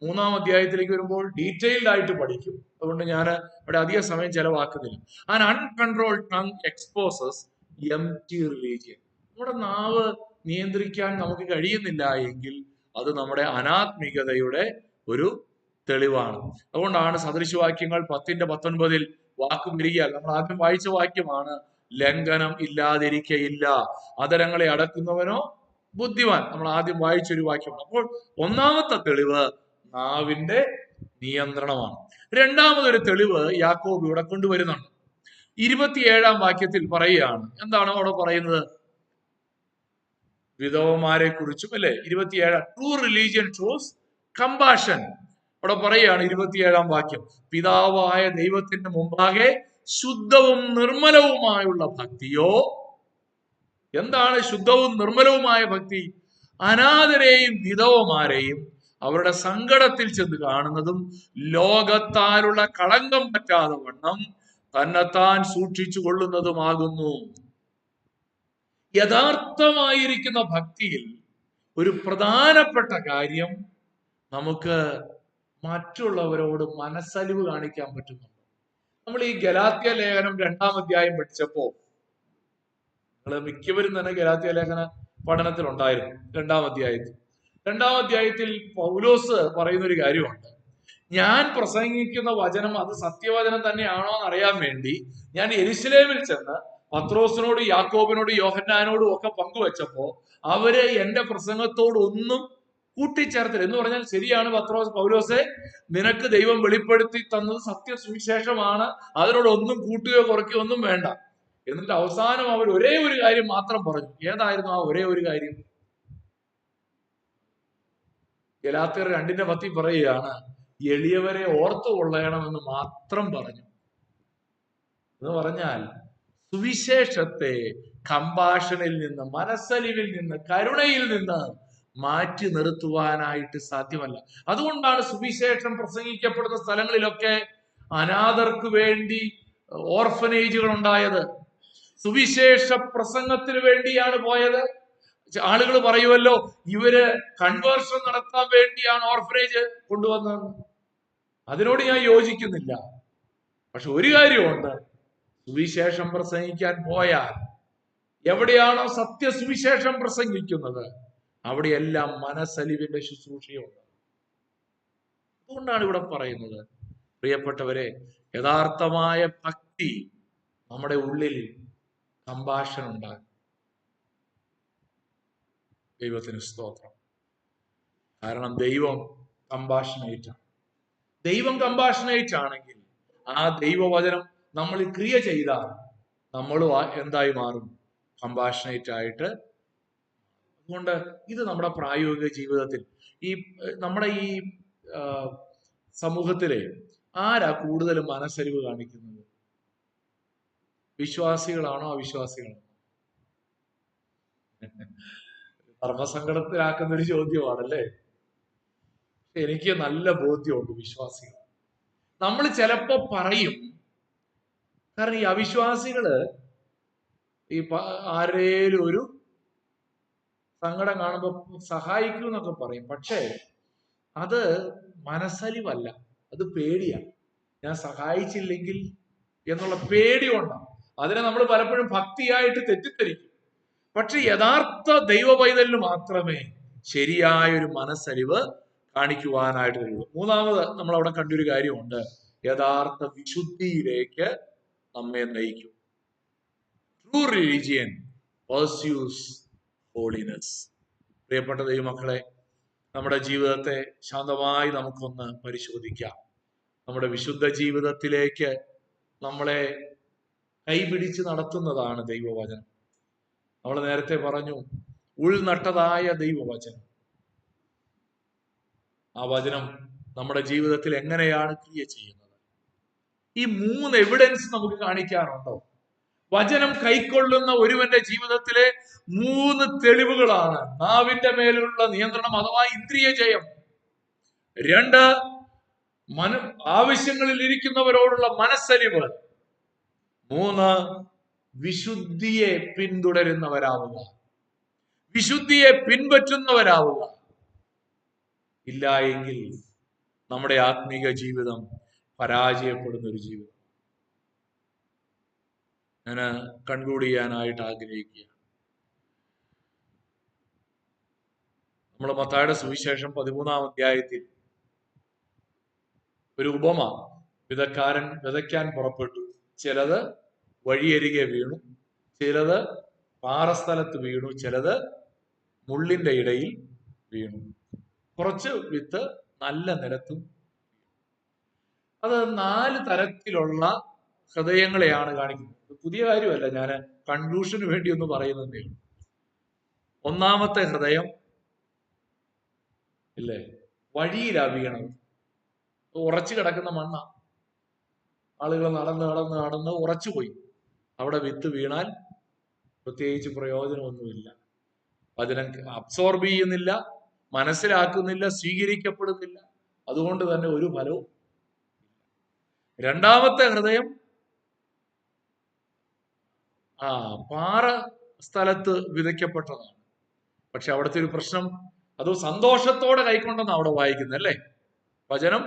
3-ാം അധ്യായത്തിലേക്ക് വരുമ്പോൾ ഡീറ്റെയിൽഡ് ആയിട്ട് പഠിക്കും. അതുകൊണ്ട് ഞാൻ ഇവിടെ അധിക സമയം ചെലവാക്കുന്നില്ല. An uncontrolled tongue exposes empty religion. നമ്മുടെ നാവ് നിയന്ത്രിക്കാൻ നമുക്ക് കഴിയുന്നില്ല എങ്കിൽ അത് നമ്മുടെ അനാത്മികതയുടെ ഒരു തെളിവാണ്. അതുകൊണ്ടാണ് സദൃശവാക്യങ്ങൾ 10-19 വാക്ക് വരികയാൽ നമ്മൾ ആദ്യം വായിച്ച വാക്യമാണ്, ലംഘനം ഇല്ലാതിരിക്കയില്ല, അധരങ്ങളെ അടക്കുന്നവനോ ബുദ്ധിമാൻ. നമ്മൾ ആദ്യം വായിച്ചൊരു വാക്യമാണ്. അപ്പോൾ 1-ാമത്തെ തെളിവ് നാവിന്റെ നിയന്ത്രണമാണ്. 2-ാമതൊരു തെളിവ് യാക്കോബ് ഇവിടെ കൊണ്ടുവരുന്നുണ്ട്. 27-ാം വാക്യത്തിൽ പറയുകയാണ്. എന്താണ് അവിടെ പറയുന്നത്? വിധവമാരെ കുറിച്ചും അല്ലെ. 27 ട്രൂ റിലീജിയൻ ഷോസ് കമ്പാഷൻ. അവിടെ പറയുകയാണ് 27-ാം വാക്യം, പിതാവായ ദൈവത്തിന്റെ മുമ്പാകെ ശുദ്ധവും നിർമ്മലവുമായുള്ള ഭക്തിയോ എന്താണ് ശുദ്ധവും നിർമ്മലവുമായ ഭക്തി? അനാഥരെയും വിധവമാരെയും അവരുടെ സങ്കടത്തിൽ ചെന്ന് കാണുന്നതും ലോകത്താലുള്ള കളങ്കം പറ്റാതെ വണ്ണം തന്നെത്താൻ സൂക്ഷിച്ചു കൊള്ളുന്നതുമാകുന്നു. യഥാർത്ഥമായിരിക്കുന്ന ഭക്തിയിൽ ഒരു പ്രധാനപ്പെട്ട കാര്യം, നമുക്ക് മറ്റുള്ളവരോട് മനസ്സലിവ് കാണിക്കാൻ പറ്റുന്നുണ്ട്. നമ്മൾ ഈ ഗലാത്യ ലേഖനം 2-ാം അധ്യായം പഠിച്ചപ്പോ, നിങ്ങൾ മിക്കവരും തന്നെ ഗലാത്യ ലേഖന പഠനത്തിൽ ഉണ്ടായിരുന്നു. 2-ാം അധ്യായത്തിൽ പൗലോസ് പറയുന്ന ഒരു കാര്യമുണ്ട്. ഞാൻ പ്രസംഗിക്കുന്ന വചനം അത് സത്യവചനം തന്നെയാണോ എന്ന് അറിയാൻ വേണ്ടി ഞാൻ യെരുശലേമിൽ ചെന്ന് പത്രോസിനോട് യാക്കോബിനോട് യോഹന്നാനോടും ഒക്കെ പങ്കുവെച്ചപ്പോ അവര് എന്റെ പ്രസംഗത്തോട് ഒന്നും കൂട്ടിച്ചേർത്തില്ല. എന്ന് പറഞ്ഞാൽ, ശരിയാണ് പൗലോസെ, നിനക്ക് ദൈവം വെളിപ്പെടുത്തി തന്നത് സത്യസുവിശേഷമാണ്, അതിനോടൊന്നും കൂട്ടുകയോ കുറയ്ക്കുകയോ ഒന്നും വേണ്ട. എന്നിട്ട് അവസാനം അവർ ഒരേ ഒരു കാര്യം മാത്രം പറഞ്ഞു. ഏതായിരുന്നു ആ ഒരേ ഒരു കാര്യം? ഗലാത്യർ 2:10 പറയുകയാണ്, എളിയവരെ ഓർത്തു കൊള്ളണമെന്ന് മാത്രം പറഞ്ഞു. എന്ന് പറഞ്ഞാൽ, സുവിശേഷത്തെ കമ്പാഷനിൽ നിന്ന്, മനസ്സലിവിൽ നിന്ന്, കരുണയിൽ നിന്ന് മാറ്റി നിർത്തുവാനായിട്ട് സാധ്യമല്ല. അതുകൊണ്ടാണ് സുവിശേഷം പ്രസംഗിക്കപ്പെടുന്ന സ്ഥലങ്ങളിലൊക്കെ അനാഥർക്ക് വേണ്ടി ഓർഫനേജുകൾ ഉണ്ടായത്. സുവിശേഷ പ്രസംഗത്തിന് വേണ്ടിയാണ് പോയത്. ആളുകൾ പറയുമല്ലോ, ഇവര് കൺവേർഷൻ നടത്താൻ വേണ്ടിയാണ് ഓർഫനേജ് കൊണ്ടുവന്നത്. അതിനോട് ഞാൻ യോജിക്കുന്നില്ല. പക്ഷെ ഒരു കാര്യമുണ്ട്, സുവിശേഷം പ്രസംഗിക്കാൻ പോയാൽ എവിടെയാണോ സത്യസുവിശേഷം പ്രസംഗിക്കുന്നത് അവിടെയെല്ലാം മനസ്സലിവിന്റെ ശുശ്രൂഷയുണ്ട്. അതുകൊണ്ടാണ് ഇവിടെ പറയുന്നത്, പ്രിയപ്പെട്ടവരെ, യഥാർത്ഥമായ ഭക്തി നമ്മുടെ ഉള്ളിൽ കമ്പാഷൻ ഉണ്ടാകും. ദൈവത്തിന് സ്തോത്രം. കാരണം ദൈവം കമ്പാഷനേറ്റ് ആണ്. ദൈവം കമ്പാഷനേറ്റ് ആണെങ്കിൽ ആ ദൈവവചനം നമ്മൾ ക്രിയ ചെയ്താൽ നമ്മളും എന്തായി മാറും? കമ്പാഷനേറ്റ് ആയിട്ട്. അതുകൊണ്ട് ഇത് നമ്മുടെ പ്രായോഗിക ജീവിതത്തിൽ, നമ്മുടെ ഈ സമൂഹത്തിലെ ആരാ കൂടുതൽ മനസ്സലിവ് കാണിക്കുന്നത്? വിശ്വാസികളാണോ അവിശ്വാസികളാണോ? ധർമ്മസങ്കടത്തിലാക്കുന്ന ഒരു ചോദ്യമാണല്ലേ. എനിക്ക് നല്ല ബോധ്യമുണ്ട് വിശ്വാസികൾ. നമ്മൾ ചിലപ്പോ പറയും, കാരണം ഈ അവിശ്വാസികള് ഈ ആരേലും ഒരു സങ്കടം കാണുമ്പോ സഹായിക്കും എന്നൊക്കെ പറയും. പക്ഷേ അത് മനസ്സലിവല്ല, അത് പേടിയാണ്. ഞാൻ സഹായിച്ചില്ലെങ്കിൽ എന്നുള്ള പേടി കൊണ്ടാണ്. അതിനെ നമ്മൾ പലപ്പോഴും ഭക്തിയായിട്ട് തെറ്റിദ്ധരിക്കും. പക്ഷെ യഥാർത്ഥ ദൈവ പൈതലിന് മാത്രമേ ശരിയായൊരു മനസ്സലിവ് കാണിക്കുവാനായിട്ട് കഴിയൂ. മൂന്നാമത് നമ്മൾ അവിടെ കണ്ടൊരു കാര്യമുണ്ട്, യഥാർത്ഥ വിശുദ്ധിയിലേക്ക് നമ്മെ നയിക്കും. True religion pursues holiness. പ്രിയപ്പെട്ട ദൈവമക്കളെ, നമ്മുടെ ജീവിതത്തെ ശാന്തമായി നമുക്കൊന്ന് പരിശോധിക്കാം. നമ്മുടെ വിശുദ്ധ ജീവിതത്തിലേക്ക് നമ്മളെ കൈപിടിച്ച് നടത്തുന്നതാണ് ദൈവവചനം. നമ്മൾ നേരത്തെ പറഞ്ഞു, ഉൾനട്ടതായ ദൈവവചനം. ആ വചനം നമ്മുടെ ജീവിതത്തിൽ എങ്ങനെയാണ് ക്രിയ ചെയ്യുന്നത്? ഈ 3 എവിഡൻസ് നമുക്ക് കാണിക്കാനുണ്ടോ? വചനം കൈക്കൊള്ളുന്ന ഒരുവന്റെ ജീവിതത്തിലെ 3 തെളിവുകളാണ്: നാവിന്റെ മേലുള്ള നിയന്ത്രണം അഥവാ ഇന്ദ്രിയ ജയം, 2 ആവശ്യങ്ങളിൽ ഇരിക്കുന്നവരോടുള്ള മനസ്സലിവ്, 3 വിശുദ്ധിയെ പിന്തുടരുന്നവരാവുക, വിശുദ്ധിയെ പിൻപറ്റുന്നവരാവുക. ഇല്ല എങ്കിൽ നമ്മുടെ ആത്മീക ജീവിതം പരാജയപ്പെടുന്ന ഒരു ജീവിതം. ഞാൻ കൺക്ലൂഡ് ചെയ്യാനായിട്ട് ആഗ്രഹിക്കുക. നമ്മൾ മത്തായിയുടെ സുവിശേഷം 13-ാം അധ്യായത്തിൽ ഒരു ഉപമ, വിതക്കാരൻ വിതയ്ക്കാൻ പുറപ്പെട്ടു. ചിലത് വഴിയരികെ വീണു, ചിലത് പാറസ്ഥലത്ത് വീണു, ചിലത് മുള്ളിന്റെ ഇടയിൽ വീണു. കുറച്ച് വിത്ത് നല്ല നിലത്തും. അത് 4 തരത്തിലുള്ള ഹൃദയങ്ങളെയാണ് കാണിക്കുന്നത്. പുതിയ കാര്യമല്ല, ഞാൻ കൺക്ലൂഷന് വേണ്ടി ഒന്ന് പറയുന്നതേ. ഒന്നാമത്തെ ഹൃദയം ഇല്ലേ, വഴിയിലാ വീണത്. ഉറച്ചു കിടക്കുന്ന മണ്ണ. ആളുകൾ നടന്ന് നടന്ന് നടന്ന് ഉറച്ചുപോയി. അവിടെ വിത്ത് വീണാൽ പ്രത്യേകിച്ച് പ്രയോജനമൊന്നുമില്ല. വചനം അബ്സോർബ് ചെയ്യുന്നില്ല, മനസ്സിലാക്കുന്നില്ല, സ്വീകരിക്കപ്പെടുന്നില്ല. അതുകൊണ്ട് തന്നെ ഒരു ഫലവും. രണ്ടാമത്തെ ഹൃദയം പാറ സ്ഥലത്ത് വിതയ്ക്കപ്പെട്ടതാണ്. പക്ഷെ അവിടുത്തെ ഒരു പ്രശ്നം, അത് സന്തോഷത്തോടെ കൈക്കൊണ്ടെന്ന് അവിടെ വായിക്കുന്നത് അല്ലേ. വചനം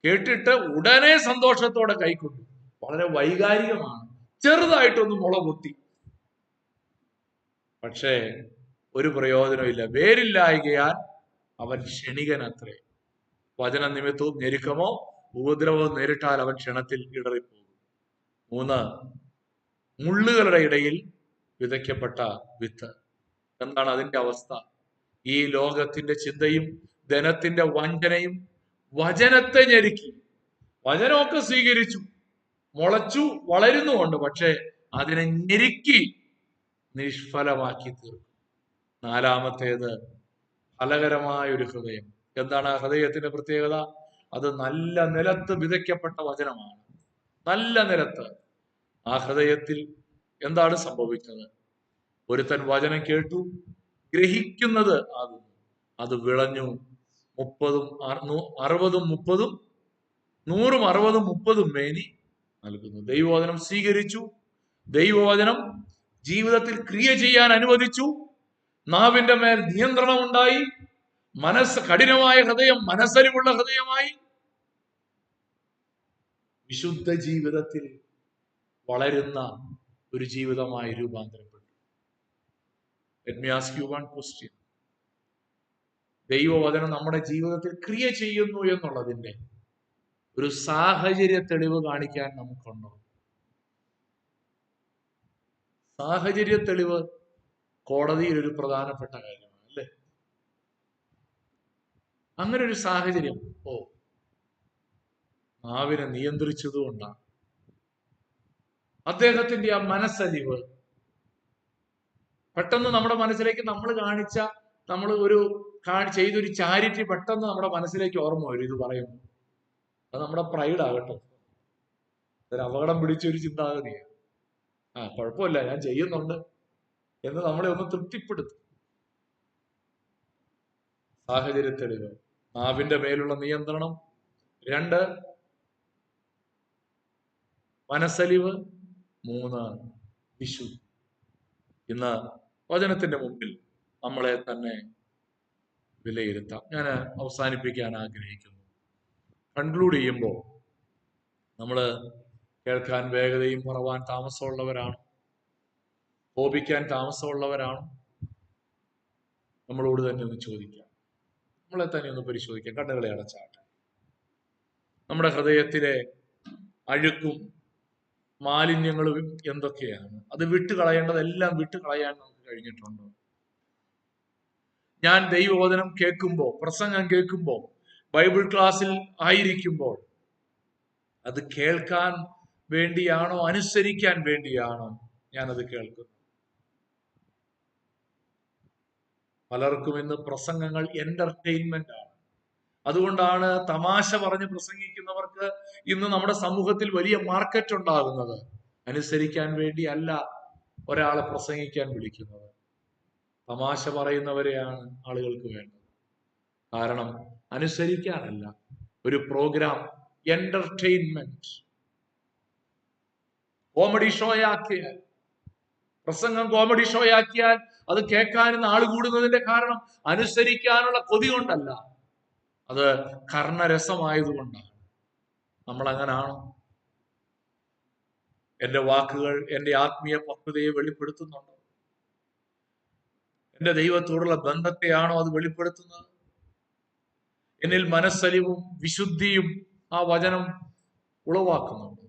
കേട്ടിട്ട് ഉടനെ സന്തോഷത്തോടെ കൈക്കൊണ്ടു. വളരെ വൈകാരികമാണ്. ചെറുതായിട്ടൊന്ന് മുള പൊട്ടി, പക്ഷേ ഒരു പ്രയോജനമില്ല. വേരില്ലായകയാൽ അവൻ ക്ഷണികനത്രേ. വചന നിമിത്തവും ഞെരുക്കമോ ഉപദ്രവമോ നേരിട്ടാൽ അവൻ ക്ഷണത്തിൽ ഇടറിപ്പോകും. 3, മുള്ളുകളുടെ ഇടയിൽ വിതയ്ക്കപ്പെട്ട വിത്ത്. എന്താണ് അതിന്റെ അവസ്ഥ? ഈ ലോകത്തിന്റെ ചിന്തയും ധനത്തിന്റെ വഞ്ചനയും വചനത്തെ ഞെരുക്കി. വചനമൊക്കെ സ്വീകരിച്ചു, മുളച്ചു, വളരുന്നുമുണ്ട്, പക്ഷെ അതിനെ ഞെരുക്കി നിഷ്ഫലമാക്കി തീർക്കും. 4, ഫലകരമായ ഒരു ഹൃദയം. എന്താണ് ആ ഹൃദയത്തിന്റെ പ്രത്യേകത? അത് നല്ല നിലത്ത് വിതയ്ക്കപ്പെട്ട വചനമാണ്. നല്ല നിലത്ത്. ആ ഹൃദയത്തിൽ എന്താണ് സംഭവിച്ചത്? ഒരുത്തൻ വചനം കേട്ടു, ഗ്രഹിക്കുന്നത് ആകുന്നു. അത് വിളഞ്ഞു 30, 60, 30, 100, 60, 30 മേനി നൽകുന്നു. ദൈവവചനം സ്വീകരിച്ചു, ദൈവവചനം ജീവിതത്തിൽ ക്രിയ ചെയ്യാൻ അനുവദിച്ചു, നാവിന്റെ മേൽ നിയന്ത്രണം ഉണ്ടായി, കഠിനമായ ഹൃദയം മനസ്സലിവുള്ള ഹൃദയമായി, വിശുദ്ധ ജീവിതത്തിൽ വളരുന്ന ഒരു ജീവിതമായി രൂപാന്തരപ്പെട്ടു. Let me ask you one question. ദൈവവചനം നമ്മുടെ ജീവിതത്തിൽ ക്രിയ ചെയ്യുന്നു എന്നുള്ളതിന്റെ ഒരു സാഹചര്യ തെളിവ് കാണിക്കാൻ നമുക്കുണ്ടോ? സാഹചര്യ തെളിവ് കോടതിയിൽ ഒരു പ്രധാനപ്പെട്ട കാര്യമാണ് അല്ലേ. അങ്ങനെ ഒരു സാഹചര്യം നാവിനെ നിയന്ത്രിച്ചതുകൊണ്ടാണ്. അദ്ദേഹത്തിന്റെ ആ മനസ്സലിവ് പെട്ടെന്ന് നമ്മുടെ മനസ്സിലേക്ക് നമ്മൾ ചെയ്തൊരു ചാരിറ്റി പെട്ടെന്ന് നമ്മുടെ മനസ്സിലേക്ക് ഓർമ്മ വരും. ഇത് പറയുന്നു, അത് നമ്മുടെ പ്രൈഡ് ആകട്ടെ, അതൊരു അപകടം പിടിച്ചൊരു ചിന്താഗതിയാണ്. കുഴപ്പമില്ല, ഞാൻ ചെയ്യുന്നുണ്ട് എന്ന് നമ്മളെ ഒന്ന് തൃപ്തിപ്പെടുത്തും. സാഹചര്യ തെളിവ്, നാവിന്റെ മേലുള്ള നിയന്ത്രണം. 2, മനസ്സലിവ്. 3, വിശുദ്ധി. ഇന്ന് വചനത്തിന്റെ മുമ്പിൽ നമ്മളെ തന്നെ വിലയിരുത്താം. ഞാൻ അവസാനിപ്പിക്കാൻ ആഗ്രഹിക്കുന്നു. കൺക്ലൂഡ് ചെയ്യുമ്പോൾ നമ്മൾ കേൾക്കാൻ വേഗതയും പറവാൻ താമസമുള്ളവരാണ്, കോപിക്കാൻ താമസമുള്ളവരാണ്. നമ്മളോട് തന്നെ ഒന്ന് ചോദിക്കാം, നമ്മളെ തന്നെ ഒന്ന് പരിശോധിക്കാം. കണ്ണുകളെ അടച്ചാട്ടെ. നമ്മുടെ ഹൃദയത്തിലെ അഴുക്കും മാലിന്യങ്ങളും എന്തൊക്കെയാണ്? അത് വിട്ടുകളയേണ്ടതെല്ലാം വിട്ടുകളയാൻ നമുക്ക് കഴിഞ്ഞിട്ടുണ്ടോ? ഞാൻ ദൈവവചനം കേൾക്കുമ്പോൾ, പ്രസംഗം കേൾക്കുമ്പോൾ, ബൈബിൾ ക്ലാസ്സിൽ ആയിരിക്കുമ്പോൾ അത് കേൾക്കാൻ വേണ്ടിയാണോ, അനുസരിക്കാൻ വേണ്ടിയാണോ ഞാനത് കേൾക്കുന്നത്? പലർക്കും ഇന്ന് പ്രസംഗങ്ങൾ എന്റർടൈൻമെന്റ് ആണ്. അതുകൊണ്ടാണ് തമാശ പറഞ്ഞ് പ്രസംഗിക്കുന്നവർക്ക് ഇന്ന് നമ്മുടെ സമൂഹത്തിൽ വലിയ മാർക്കറ്റ് ഉണ്ടാകുന്നത്. അനുസരിക്കാൻ വേണ്ടി അല്ല ഒരാളെ പ്രസംഗിക്കാൻ വിളിക്കുന്നത്, തമാശ പറയുന്നവരെയാണ് ആളുകൾക്ക് വേണ്ടത്. കാരണം അനുസരിക്കാനല്ല, ഒരു പ്രോഗ്രാം, എന്റർടൈൻമെന്റ്, കോമഡി ഷോ ആക്കിയാൽ, പ്രസംഗം കോമഡി ഷോ ആക്കിയാൽ അത് കേൾക്കാനും ആൾ കൂടുന്നതിന്റെ കാരണം അനുസരിക്കാനുള്ള കൊതി കൊണ്ടല്ല, അത് കർണരസമായതുകൊണ്ടാണ്. നമ്മൾ അങ്ങനാണോ? എന്റെ വാക്കുകൾ എന്റെ ആത്മീയ പക്വതയെ വെളിപ്പെടുത്തുന്നുണ്ടോ? എന്റെ ദൈവത്തോടുള്ള ബന്ധത്തെയാണോ അത് വെളിപ്പെടുത്തുന്നത്? എന്നിൽ മനസ്സലിവും വിശുദ്ധിയും ആ വചനം ഉളവാക്കുന്നുണ്ട്?